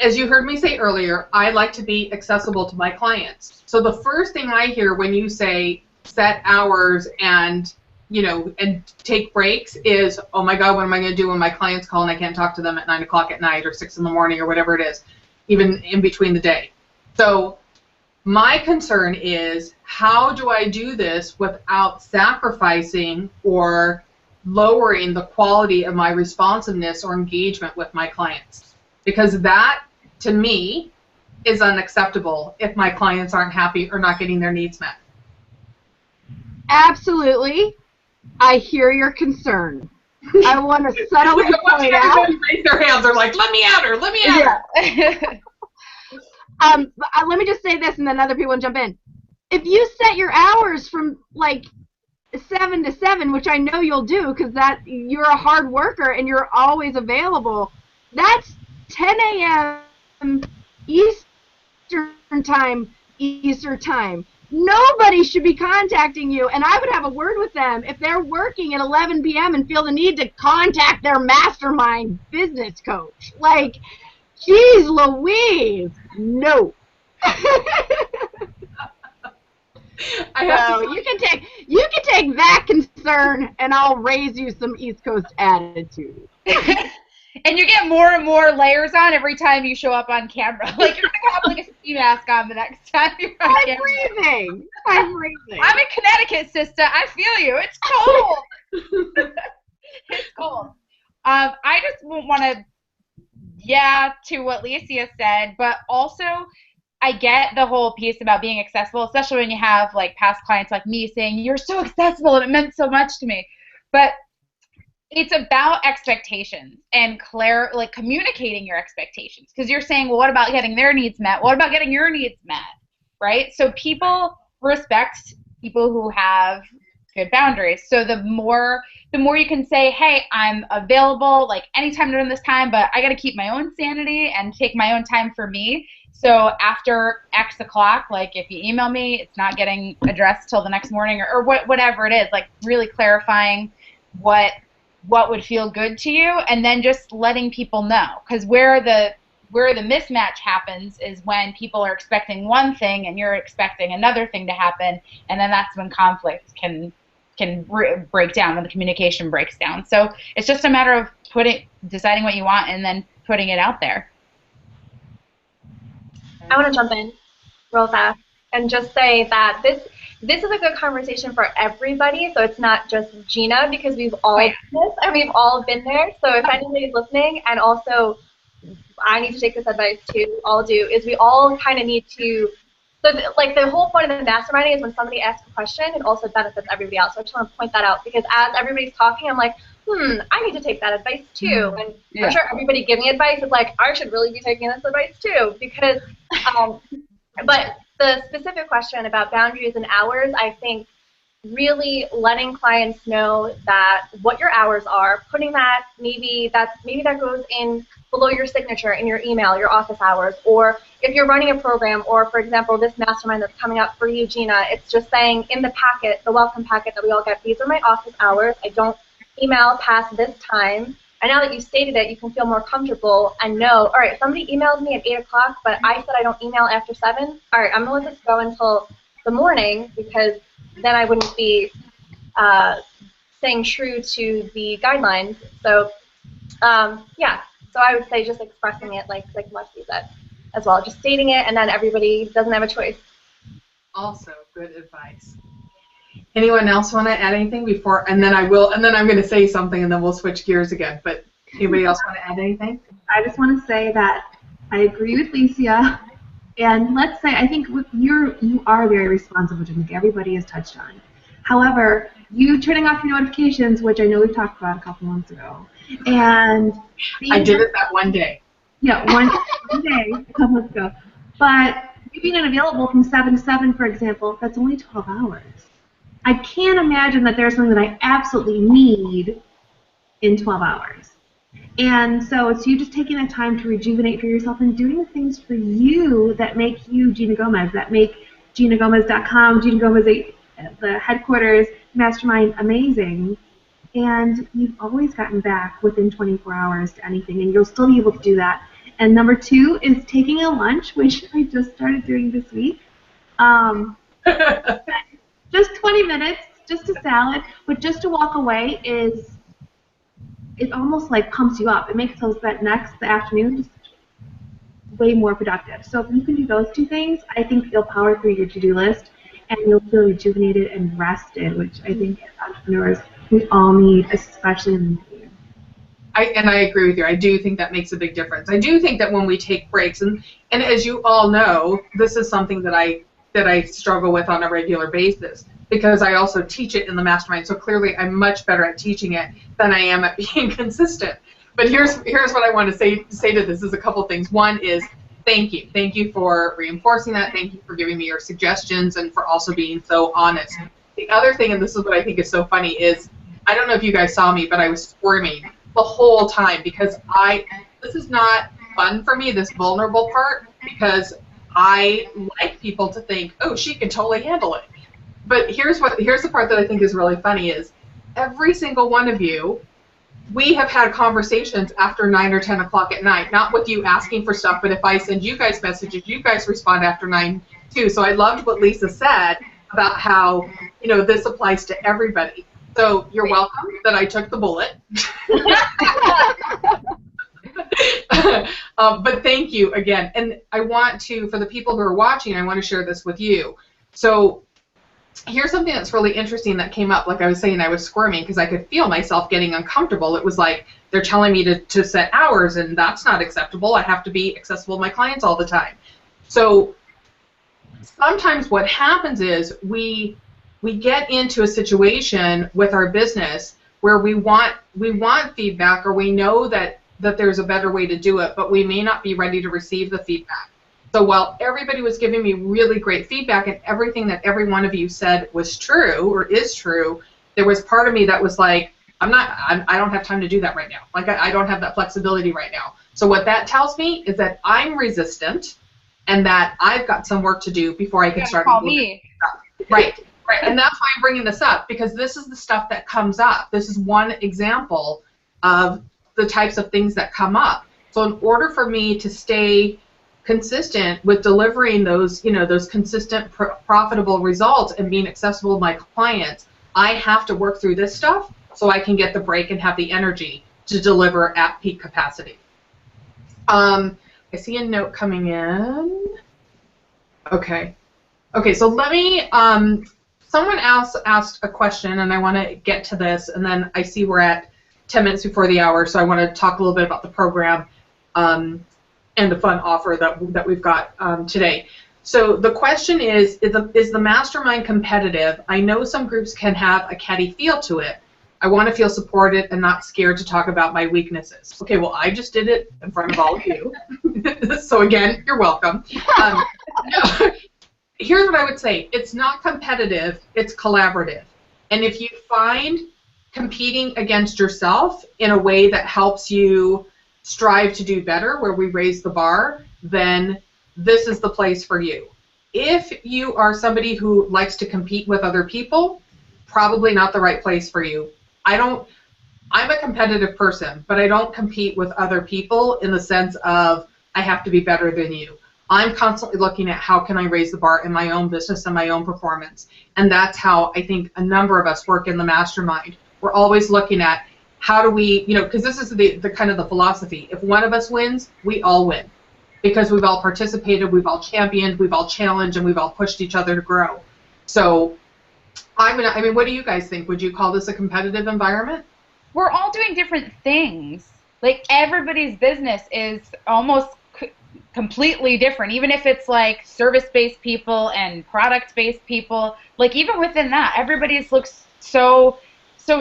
as you heard me say earlier, I like to be accessible to my clients. So the first thing I hear when you say set hours and, you know, and take breaks is, oh my God, what am I going to do when my clients call and I can't talk to them at 9 o'clock at night or 6 in the morning or whatever it is, even in between the day. So my concern is, how do I do this without sacrificing or lowering the quality of my responsiveness or engagement with my clients? Because that, to me, is unacceptable if my clients aren't happy or not getting their needs met. Absolutely. I hear your concern. I want to subtly point out. Everybody raise their hands. They're like, let me at her. Let me at her. Let me just say this, and then other people can jump in. If you set your hours from like 7 to 7, which I know you'll do because that you're a hard worker and you're always available, that's 10 a.m. Eastern time. Nobody should be contacting you, and I would have a word with them if they're working at 11 p.m. and feel the need to contact their mastermind business coach. Like, geez Louise, no. So you can take that concern, and I'll raise you some East Coast attitude. And you get more and more layers on every time you show up on camera. Like, you're gonna have like a ski mask on the next time you're on camera. I'm breathing. I'm in Connecticut, sister. I feel you. It's cold. It's cold. I just want to, to what Licia said, but also I get the whole piece about being accessible, especially when you have like past clients like me saying, you're so accessible and it meant so much to me. But it's about expectations and communicating your expectations, because you're saying, well, what about getting their needs met? What about getting your needs met, right? So people respect people who have good boundaries. So the more you can say, hey, I'm available like anytime during this time, but I got to keep my own sanity and take my own time for me. So after X o'clock, like if you email me, it's not getting addressed till the next morning, or whatever it is, like really clarifying what would feel good to you, and then just letting people know. Because where the mismatch happens is when people are expecting one thing and you're expecting another thing to happen, and then that's when conflict can break down, when the communication breaks down. So it's just a matter of deciding what you want and then putting it out there. I want to jump in real fast and just say that this is a good conversation for everybody, so it's not just Gina, because we've all done this and we've all been there. So if anybody's listening, and also I need to take this advice too, all do, is we all kind of need to, so like the whole point of the masterminding is when somebody asks a question, it also benefits everybody else. So I just want to point that out, because as everybody's talking, I'm like, I need to take that advice too. And I'm sure everybody giving advice is like, I should really be taking this advice too, because, but the specific question about boundaries and hours, I think really letting clients know that what your hours are, putting that, maybe that goes in below your signature in your email, your office hours, or if you're running a program, or for example, this mastermind that's coming up for you, Gina, it's just saying in the packet, the welcome packet that we all get, these are my office hours. I don't email past this time. And now that you stated it, you can feel more comfortable and know, all right, somebody emails me at 8 o'clock, but I said I don't email after 7. All right, I'm going to let this go until the morning, because then I wouldn't be staying true to the guidelines. So, yeah. So I would say just expressing it like Leslie said as well, just stating it, and then everybody doesn't have a choice. Also, good advice. Anyone else want to add anything before, and then I'm going to say something, and then we'll switch gears again. But anybody else want to add anything? I just want to say that I agree with Licia, and let's say I think you are very responsive, which I think everybody has touched on. However, you turning off your notifications, which I know we've talked about a couple months ago, and I did it that one day. Yeah, one day a couple months ago. But you being unavailable from 7 to 7, for example, that's only 12 hours. I can't imagine that there's something that I absolutely need in 12 hours. And so it's you just taking the time to rejuvenate for yourself and doing the things for you that make you Gina Gomez, that make GinaGomez.com, Gina Gomez, the headquarters, Mastermind amazing. And you've always gotten back within 24 hours to anything, and you'll still be able to do that. And number 2 is taking a lunch, which I just started doing this week. Just 20 minutes, just a salad, but just to walk away it almost like pumps you up. It makes the afternoon just way more productive. So if you can do those 2 things, I think you'll power through your to-do list, and you'll feel rejuvenated and rested, which I think as entrepreneurs we all need, especially in the beginning. I agree with you. I do think that makes a big difference. I do think that when we take breaks, and as you all know, this is something that I struggle with on a regular basis, because I also teach it in the mastermind. So clearly I'm much better at teaching it than I am at being consistent. But here's what I want to say to this is a couple things. One is thank you. Thank you for reinforcing that. Thank you for giving me your suggestions and for also being so honest. The other thing, and this is what I think is so funny, is I don't know if you guys saw me, but I was squirming the whole time because this is not fun for me, this vulnerable part, because I like people to think, oh, she can totally handle it. But here's the part that I think is really funny is every single one of you, we have had conversations after 9 or 10 o'clock at night, not with you asking for stuff, but if I send you guys messages, you guys respond after 9 too. So I loved what Lisa said about how, this applies to everybody. So you're welcome that I took the bullet. But thank you again. And I want to, for the people who are watching, I want to share this with you. So here's something that's really interesting that came up. Like I was saying, I was squirming because I could feel myself getting uncomfortable. It was like they're telling me to set hours, and that's not acceptable. I have to be accessible to my clients all the time. So sometimes what happens is we get into a situation with our business where we want feedback, or we know that there's a better way to do it, but we may not be ready to receive the feedback. So while everybody was giving me really great feedback and everything that every one of you said was true or is true, there was part of me that was like, I don't have time to do that right now. Like I don't have that flexibility right now. So what that tells me is that I'm resistant and that I've got some work to do before I can start. Call me. Right. Right. And that's why I'm bringing this up, because this is the stuff that comes up. This is one example of the types of things that come up. So in order for me to stay consistent with delivering those, those consistent profitable results and being accessible to my clients, I have to work through this stuff so I can get the break and have the energy to deliver at peak capacity. I see a note coming in. Okay. Okay, so let me, someone else asked a question, and I want to get to this, and then I see we're at 10 minutes before the hour, so I want to talk a little bit about the program and the fun offer that we've got today. So the question is the mastermind competitive? I know some groups can have a catty feel to it. I want to feel supported and not scared to talk about my weaknesses. Okay, well, I just did it in front of all of you. So again, you're welcome. No, here's what I would say. It's not competitive, it's collaborative. And if you find competing against yourself in a way that helps you strive to do better, where we raise the bar, then this is the place for you. If you are somebody who likes to compete with other people, probably not the right place for you. I'm a competitive person, but I don't compete with other people in the sense of I have to be better than you. I'm constantly looking at how can I raise the bar in my own business and my own performance. And that's how I think a number of us work in the mastermind. We're always looking at how do we, because this is the kind of the philosophy. If one of us wins, we all win. Because we've all participated, we've all championed, we've all challenged, and we've all pushed each other to grow. So, what do you guys think? Would you call this a competitive environment? We're all doing different things. Like, everybody's business is almost completely different, even if it's like service-based people and product-based people. Like, even within that, everybody's looks so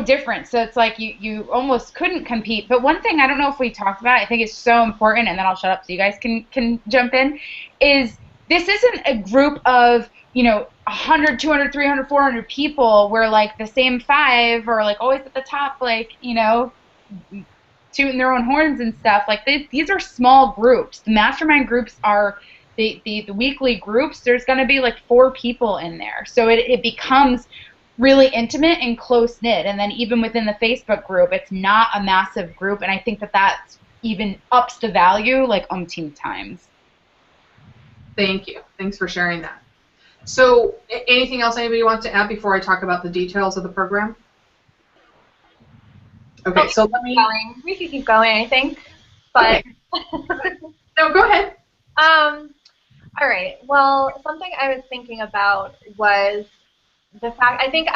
different. So it's like you almost couldn't compete. But one thing I don't know if we talked about, I think is so important, and then I'll shut up so you guys can jump in, is this isn't a group of 100, 200, 300, 400 people where like the same 5 are like always at the top, like tooting their own horns and stuff. Like these are small groups. The mastermind groups are the weekly groups. There's going to be like 4 people in there, so it becomes really intimate and close-knit. And then even within the Facebook group, it's not a massive group, and I think that even ups the value like umpteen times. Thank you. Thanks for sharing that. So anything else anybody wants to add before I talk about the details of the program? Okay, so let me... We can keep going, I think, but... Okay. No, go ahead. All right. Well, something I was thinking about was the fact, I think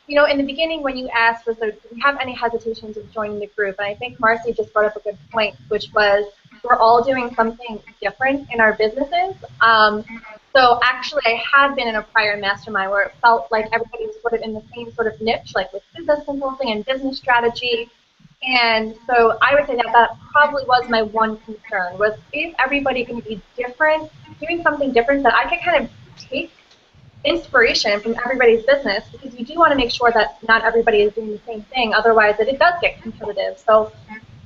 in the beginning when you asked, do we have any hesitations of joining the group? And I think Marcy just brought up a good point, which was we're all doing something different in our businesses. So actually I had been in a prior mastermind where it felt like everybody was sort of in the same sort of niche, like with business consulting and business strategy. And so I would say that probably was my one concern, was is everybody going to be different, doing something different that I could kind of take inspiration from everybody's business, because you do want to make sure that not everybody is doing the same thing, otherwise it does get competitive. So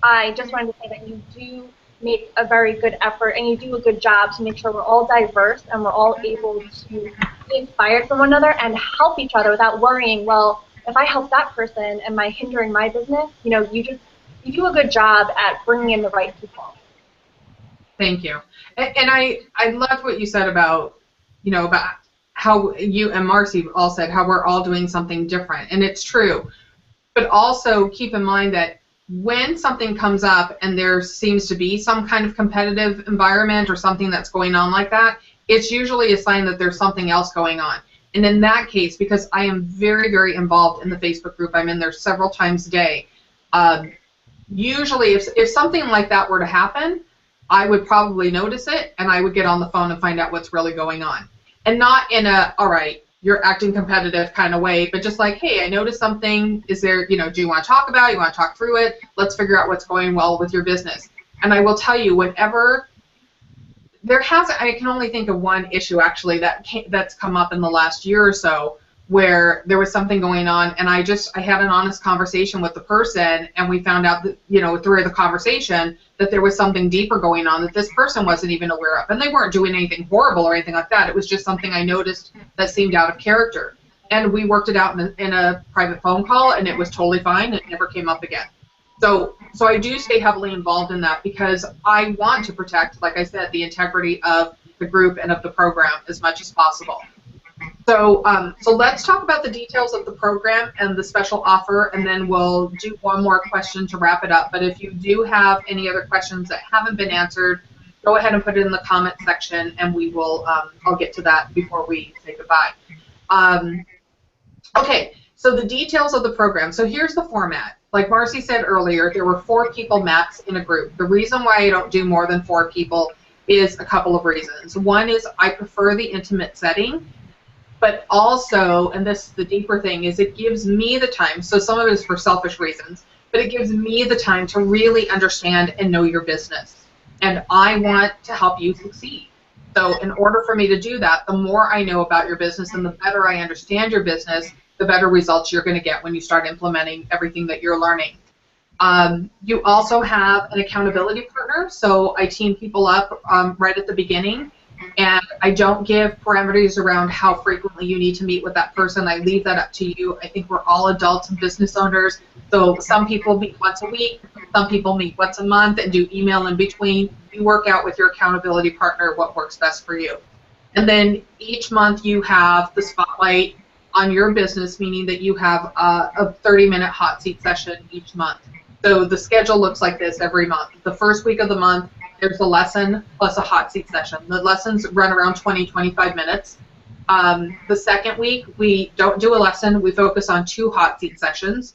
I just wanted to say that you do make a very good effort and you do a good job to make sure we're all diverse and we're all able to be inspired from one another and help each other without worrying, well, if I help that person, am I hindering my business? You do a good job at bringing in the right people. Thank you. And I loved what you said about how you and Marcy all said how we're all doing something different, and it's true. But also keep in mind that when something comes up and there seems to be some kind of competitive environment or something that's going on like that, it's usually a sign that there's something else going on. And in that case, because I am very, very involved in the Facebook group, I'm in there several times a day, usually if something like that were to happen, I would probably notice it and I would get on the phone and find out what's really going on. And not in a, all right, you're acting competitive kind of way, but just like, hey, I noticed something. Is there, do you want to talk about it? You want to talk through it? Let's figure out what's going well with your business. And I will tell you, whenever I can only think of one issue actually that's come up in the last year or so where there was something going on, and I had an honest conversation with the person, and we found out that, through the conversation that there was something deeper going on that this person wasn't even aware of. And they weren't doing anything horrible or anything like that. It was just something I noticed that seemed out of character. And we worked it out in a private phone call, and it was totally fine. It never came up again. So I do stay heavily involved in that because I want to protect, like I said, the integrity of the group and of the program as much as possible. So let's talk about the details of the program and the special offer, and then we'll do one more question to wrap it up. But if you do have any other questions that haven't been answered, go ahead and put it in the comment section, and we will. I'll get to that before we say goodbye. Okay, so the details of the program. So here's the format. Like Marcy said earlier, there were 4 people max in a group. The reason why I don't do more than 4 people is a couple of reasons. One is I prefer the intimate setting, but also, and this is the deeper thing, is it gives me the time, so some of it is for selfish reasons, but it gives me the time to really understand and know your business. And I want to help you succeed. So in order for me to do that, the more I know about your business and the better I understand your business, the better results you're going to get when you start implementing everything that you're learning. You also have an accountability partner, so I team people up right at the beginning, and I don't give parameters around how frequently you need to meet with that person. I leave that up to you. I think we're all adults and business owners, so some people meet once a week, some people meet once a month and do email in between. You work out with your accountability partner what works best for you. And then each month you have the spotlight on your business, meaning that you have a 30-minute hot seat session each month. So the schedule looks like this every month. The first week of the month, there's a lesson plus a hot seat session. The lessons run around 20-25 minutes. The second week, we don't do a lesson. We focus on 2 hot seat sessions.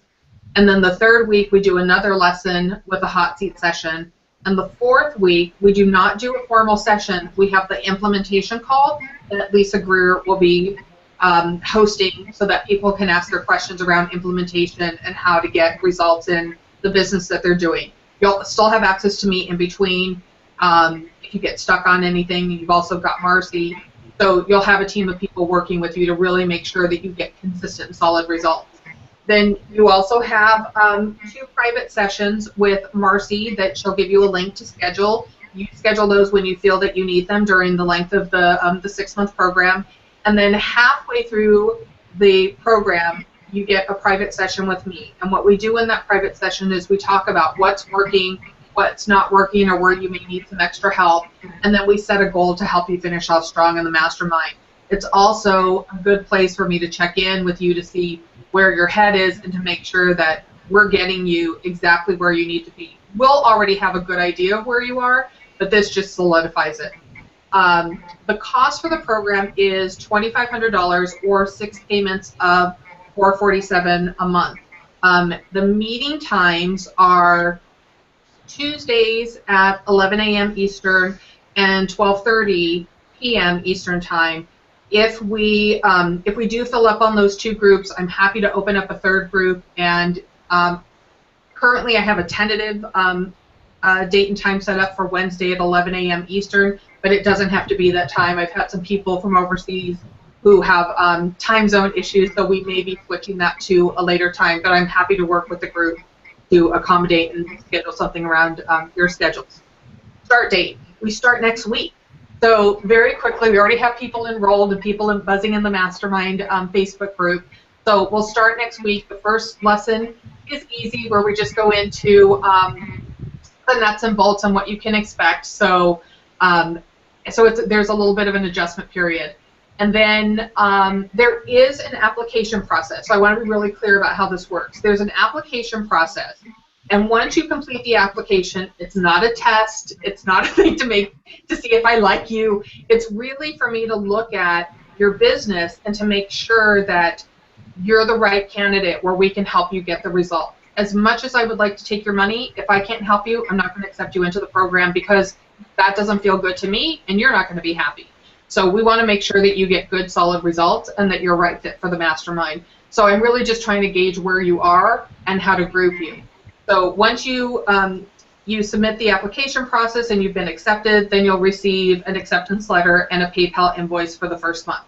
And then the third week, we do another lesson with a hot seat session. And the fourth week, we do not do a formal session. We have the implementation call that Lisa Greer will be hosting so that people can ask their questions around implementation and how to get results in the business that they're doing. You'll still have access to me in between. If you get stuck on anything, you've also got Marcy. So you'll have a team of people working with you to really make sure that you get consistent and solid results. Then you also have 2 private sessions with Marcy that she'll give you a link to schedule. You schedule those when you feel that you need them during the length of the 6-month program. And then halfway through the program, you get a private session with me. And what we do in that private session is we talk about what's working, what's not working, or where you may need some extra help. And then we set a goal to help you finish off strong in the mastermind. It's also a good place for me to check in with you to see where your head is and to make sure that we're getting you exactly where you need to be. We'll already have a good idea of where you are, but this just solidifies it. The cost for the program is $2,500 or 6 payments of $447 a month. The meeting times are Tuesdays at 11 a.m. Eastern and 12:30 p.m. Eastern time. If we do fill up on those 2 groups, I'm happy to open up a 3rd group. And currently, I have a tentative date and time set up for Wednesday at 11 a.m. Eastern, but it doesn't have to be that time. I've had some people from overseas who have time zone issues, so we may be switching that to a later time, but I'm happy to work with the group to accommodate and schedule something around your schedules. Start date. We start next week. So very quickly, we already have people enrolled and people buzzing in the Mastermind Facebook group. So we'll start next week. The first lesson is easy, where we just go into the nuts and bolts on what you can expect. So there's a little bit of an adjustment period. And then there is an application process. So I want to be really clear about how this works. There's an application process. And once you complete the application, it's not a test. It's not a thing to see if I like you. It's really for me to look at your business and to make sure that you're the right candidate where we can help you get the result. As much as I would like to take your money, if I can't help you, I'm not going to accept you into the program because that doesn't feel good to me and you're not going to be happy. So we want to make sure that you get good, solid results and that you're right fit for the mastermind. So I'm really just trying to gauge where you are and how to group you. So once you submit the application process and you've been accepted, then you'll receive an acceptance letter and a PayPal invoice for the first month.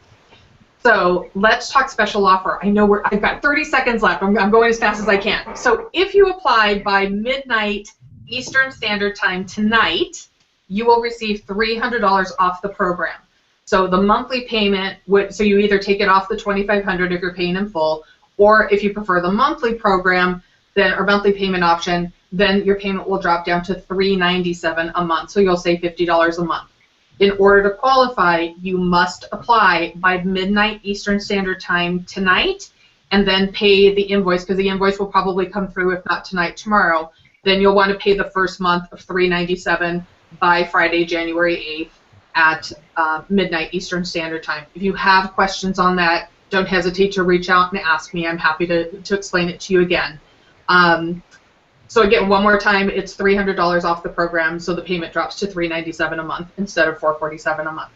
So let's talk special offer. I know I've got 30 seconds left. I'm going as fast as I can. So if you apply by midnight Eastern Standard Time tonight, you will receive $300 off the program. So the monthly payment so you either take it off the $2,500 if you're paying in full, or if you prefer the monthly program, or monthly payment option, then your payment will drop down to $397 a month. So you'll save $50 a month. In order to qualify, you must apply by midnight Eastern Standard Time tonight, and then pay the invoice, because the invoice will probably come through, if not tonight, tomorrow. Then you'll want to pay the first month of $397. by Friday, January 8th at midnight Eastern Standard Time. If you have questions on that, don't hesitate to reach out and ask me. I'm happy to explain it to you again. So again, one more time, it's $300 off the program, so the payment drops to $397 a month instead of $447 a month.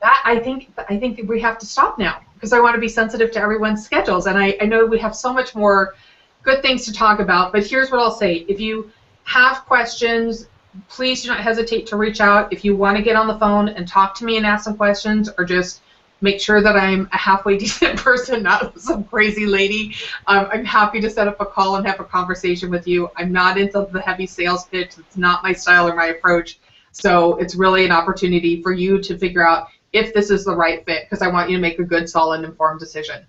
I think we have to stop now because I want to be sensitive to everyone's schedules, and I know we have so much more good things to talk about. But here's what I'll say: if you have questions, please do not hesitate to reach out. If you want to get on the phone and talk to me and ask some questions, or just make sure that I'm a halfway decent person, not some crazy lady, I'm happy to set up a call and have a conversation with you. I'm not into the heavy sales pitch. It's not my style or my approach. So it's really an opportunity for you to figure out if this is the right fit, because I want you to make a good, solid, informed decision.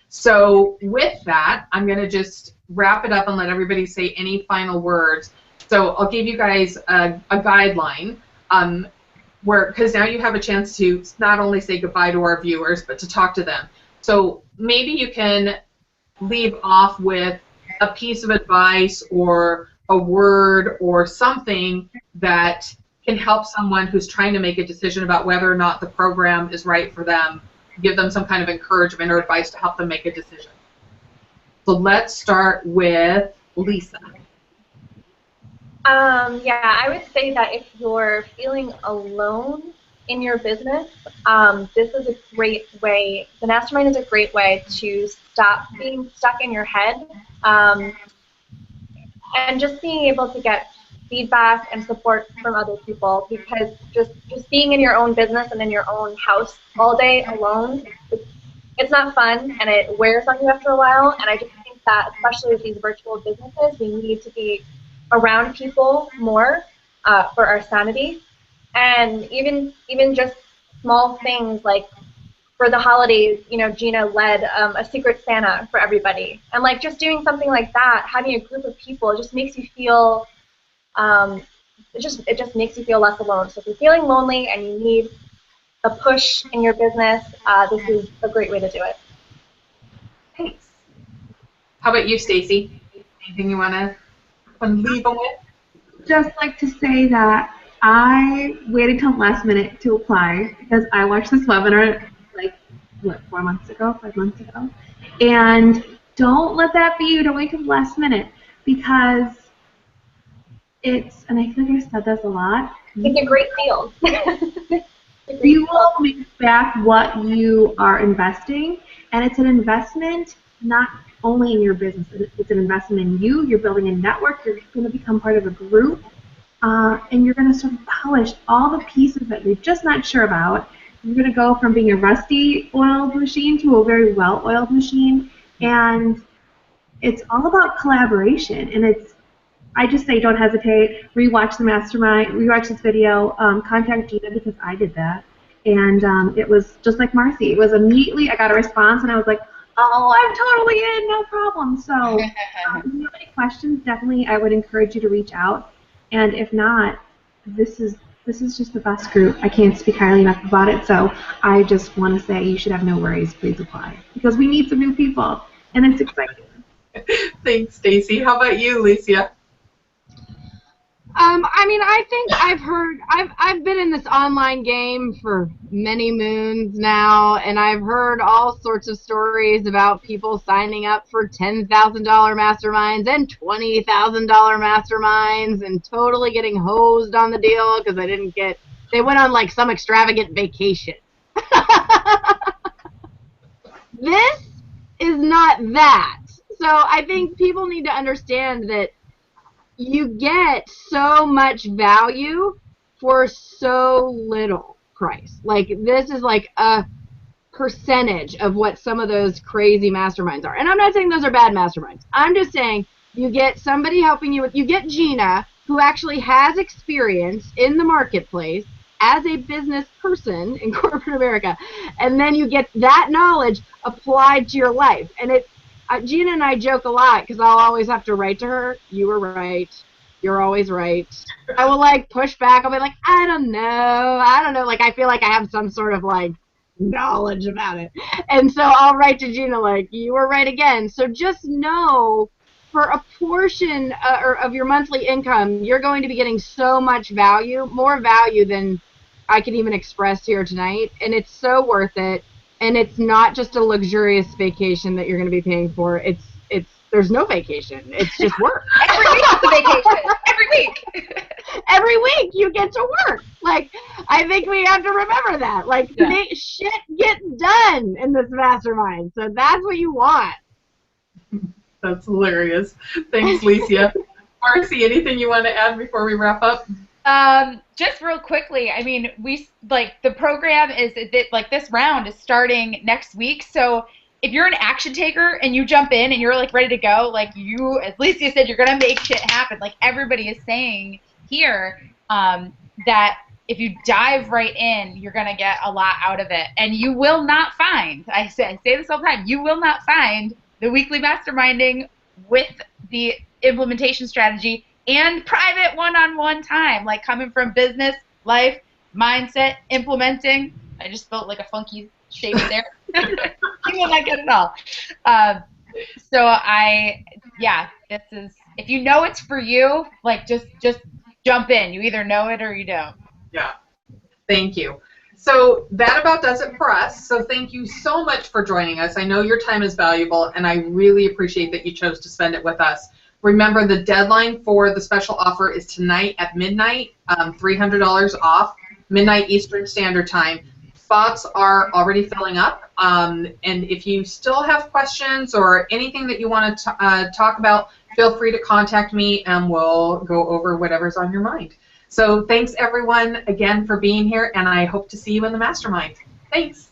So with that, I'm going to just wrap it up and let everybody say any final words. So I'll give you guys a guideline, because now you have a chance to not only say goodbye to our viewers, but to talk to them. So maybe you can leave off with a piece of advice or a word or something that can help someone who's trying to make a decision about whether or not the program is right for them, give them some kind of encouragement or advice to help them make a decision. So let's start with Lisa. Yeah, I would say that if you're feeling alone in your business, this is a great way, the Mastermind is a great way to stop being stuck in your head, and just being able to get feedback and support from other people, because just being in your own business and in your own house all day alone, it's not fun, and it wears on you after a while. And I just think that, especially with these virtual businesses, we need to be around people more for our sanity. And even just small things like, for the holidays, you know, Gina led a Secret Santa for everybody, and like just doing something like that, having a group of people, it just makes you feel it just makes you feel less alone. So if you're feeling lonely and you need a push in your business, this is a great way to do it. Thanks. How about you, Stacy? Anything you want to leave them with? Just like to say that I waited till last minute to apply because I watched this webinar like, what, 4 months ago, 5 months ago. And don't let that be you. Don't wait till the last minute, because it's, and I feel like I've said this a lot, It's a great deal. you will make back what you are investing, and it's an investment not only in your business, it's an investment in you. You're building a network, you're going to become part of a group, and you're going to sort of polish all the pieces that you're just not sure about. You're going to go from being a rusty oiled machine to a very well-oiled machine, and it's all about collaboration. And it's, I just say don't hesitate, rewatch the Mastermind, rewatch this video, contact Gina, because I did that. And it was just like Marcy. It was immediately, I got a response, and I was like, oh, I'm totally in, no problem. So if you have any questions, definitely I would encourage you to reach out. And if not, this is just the best group. I can't speak highly enough about it, so I just want to say you should have no worries. Please apply, because we need some new people, and it's exciting. Thanks, Stacy. How about you, Alicia? I mean, I think I've been in this online game for many moons now, and I've heard all sorts of stories about people signing up for $10,000 masterminds and $20,000 masterminds and totally getting hosed on the deal because they went on like some extravagant vacation. This is not that. So I think people need to understand that you get so much value for so little price. Like, this is like a percentage of what some of those crazy masterminds are. And I'm not saying those are bad masterminds. I'm just saying you get somebody helping you with, you get Gina, who actually has experience in the marketplace as a business person in corporate America, and then you get that knowledge applied to your life. And it's, Gina and I joke a lot because I'll always have to write to her, you were right, you're always right. I will like push back, I'll be like, I don't know, like I feel like I have some sort of like knowledge about it. And so I'll write to Gina like, you were right again. So just know for a portion of your monthly income, you're going to be getting so much value, more value than I can even express here tonight, and it's so worth it. And it's not just a luxurious vacation that you're going to be paying for. There's no vacation. It's just work. Every week is a vacation. Every week. Every week you get to work. Like, I think we have to remember that. Like, shit gets done in this mastermind. So that's what you want. That's hilarious. Thanks, Licia. Marcy, anything you want to add before we wrap up? Just real quickly, I mean, the program is, like, this round is starting next week, so if you're an action taker and you jump in and you're, like, ready to go, like, you, as Licia said, you're going to make shit happen. Like, everybody is saying here that if you dive right in, you're going to get a lot out of it. And you will not find, I say this all the time, you will not find the weekly masterminding with the implementation strategy and private one-on-one time, like coming from business, life, mindset, implementing. I just felt like a funky shape there. You will not get it all. This is, if you know it's for you, like, just jump in. You either know it or you don't. Yeah. Thank you. So that about does it for us. So thank you so much for joining us. I know your time is valuable, and I really appreciate that you chose to spend it with us. Remember, the deadline for the special offer is tonight at midnight, $300 off, midnight Eastern Standard Time. Spots are already filling up, and if you still have questions or anything that you want to talk about, feel free to contact me, and we'll go over whatever's on your mind. So thanks, everyone, again for being here, and I hope to see you in the mastermind. Thanks.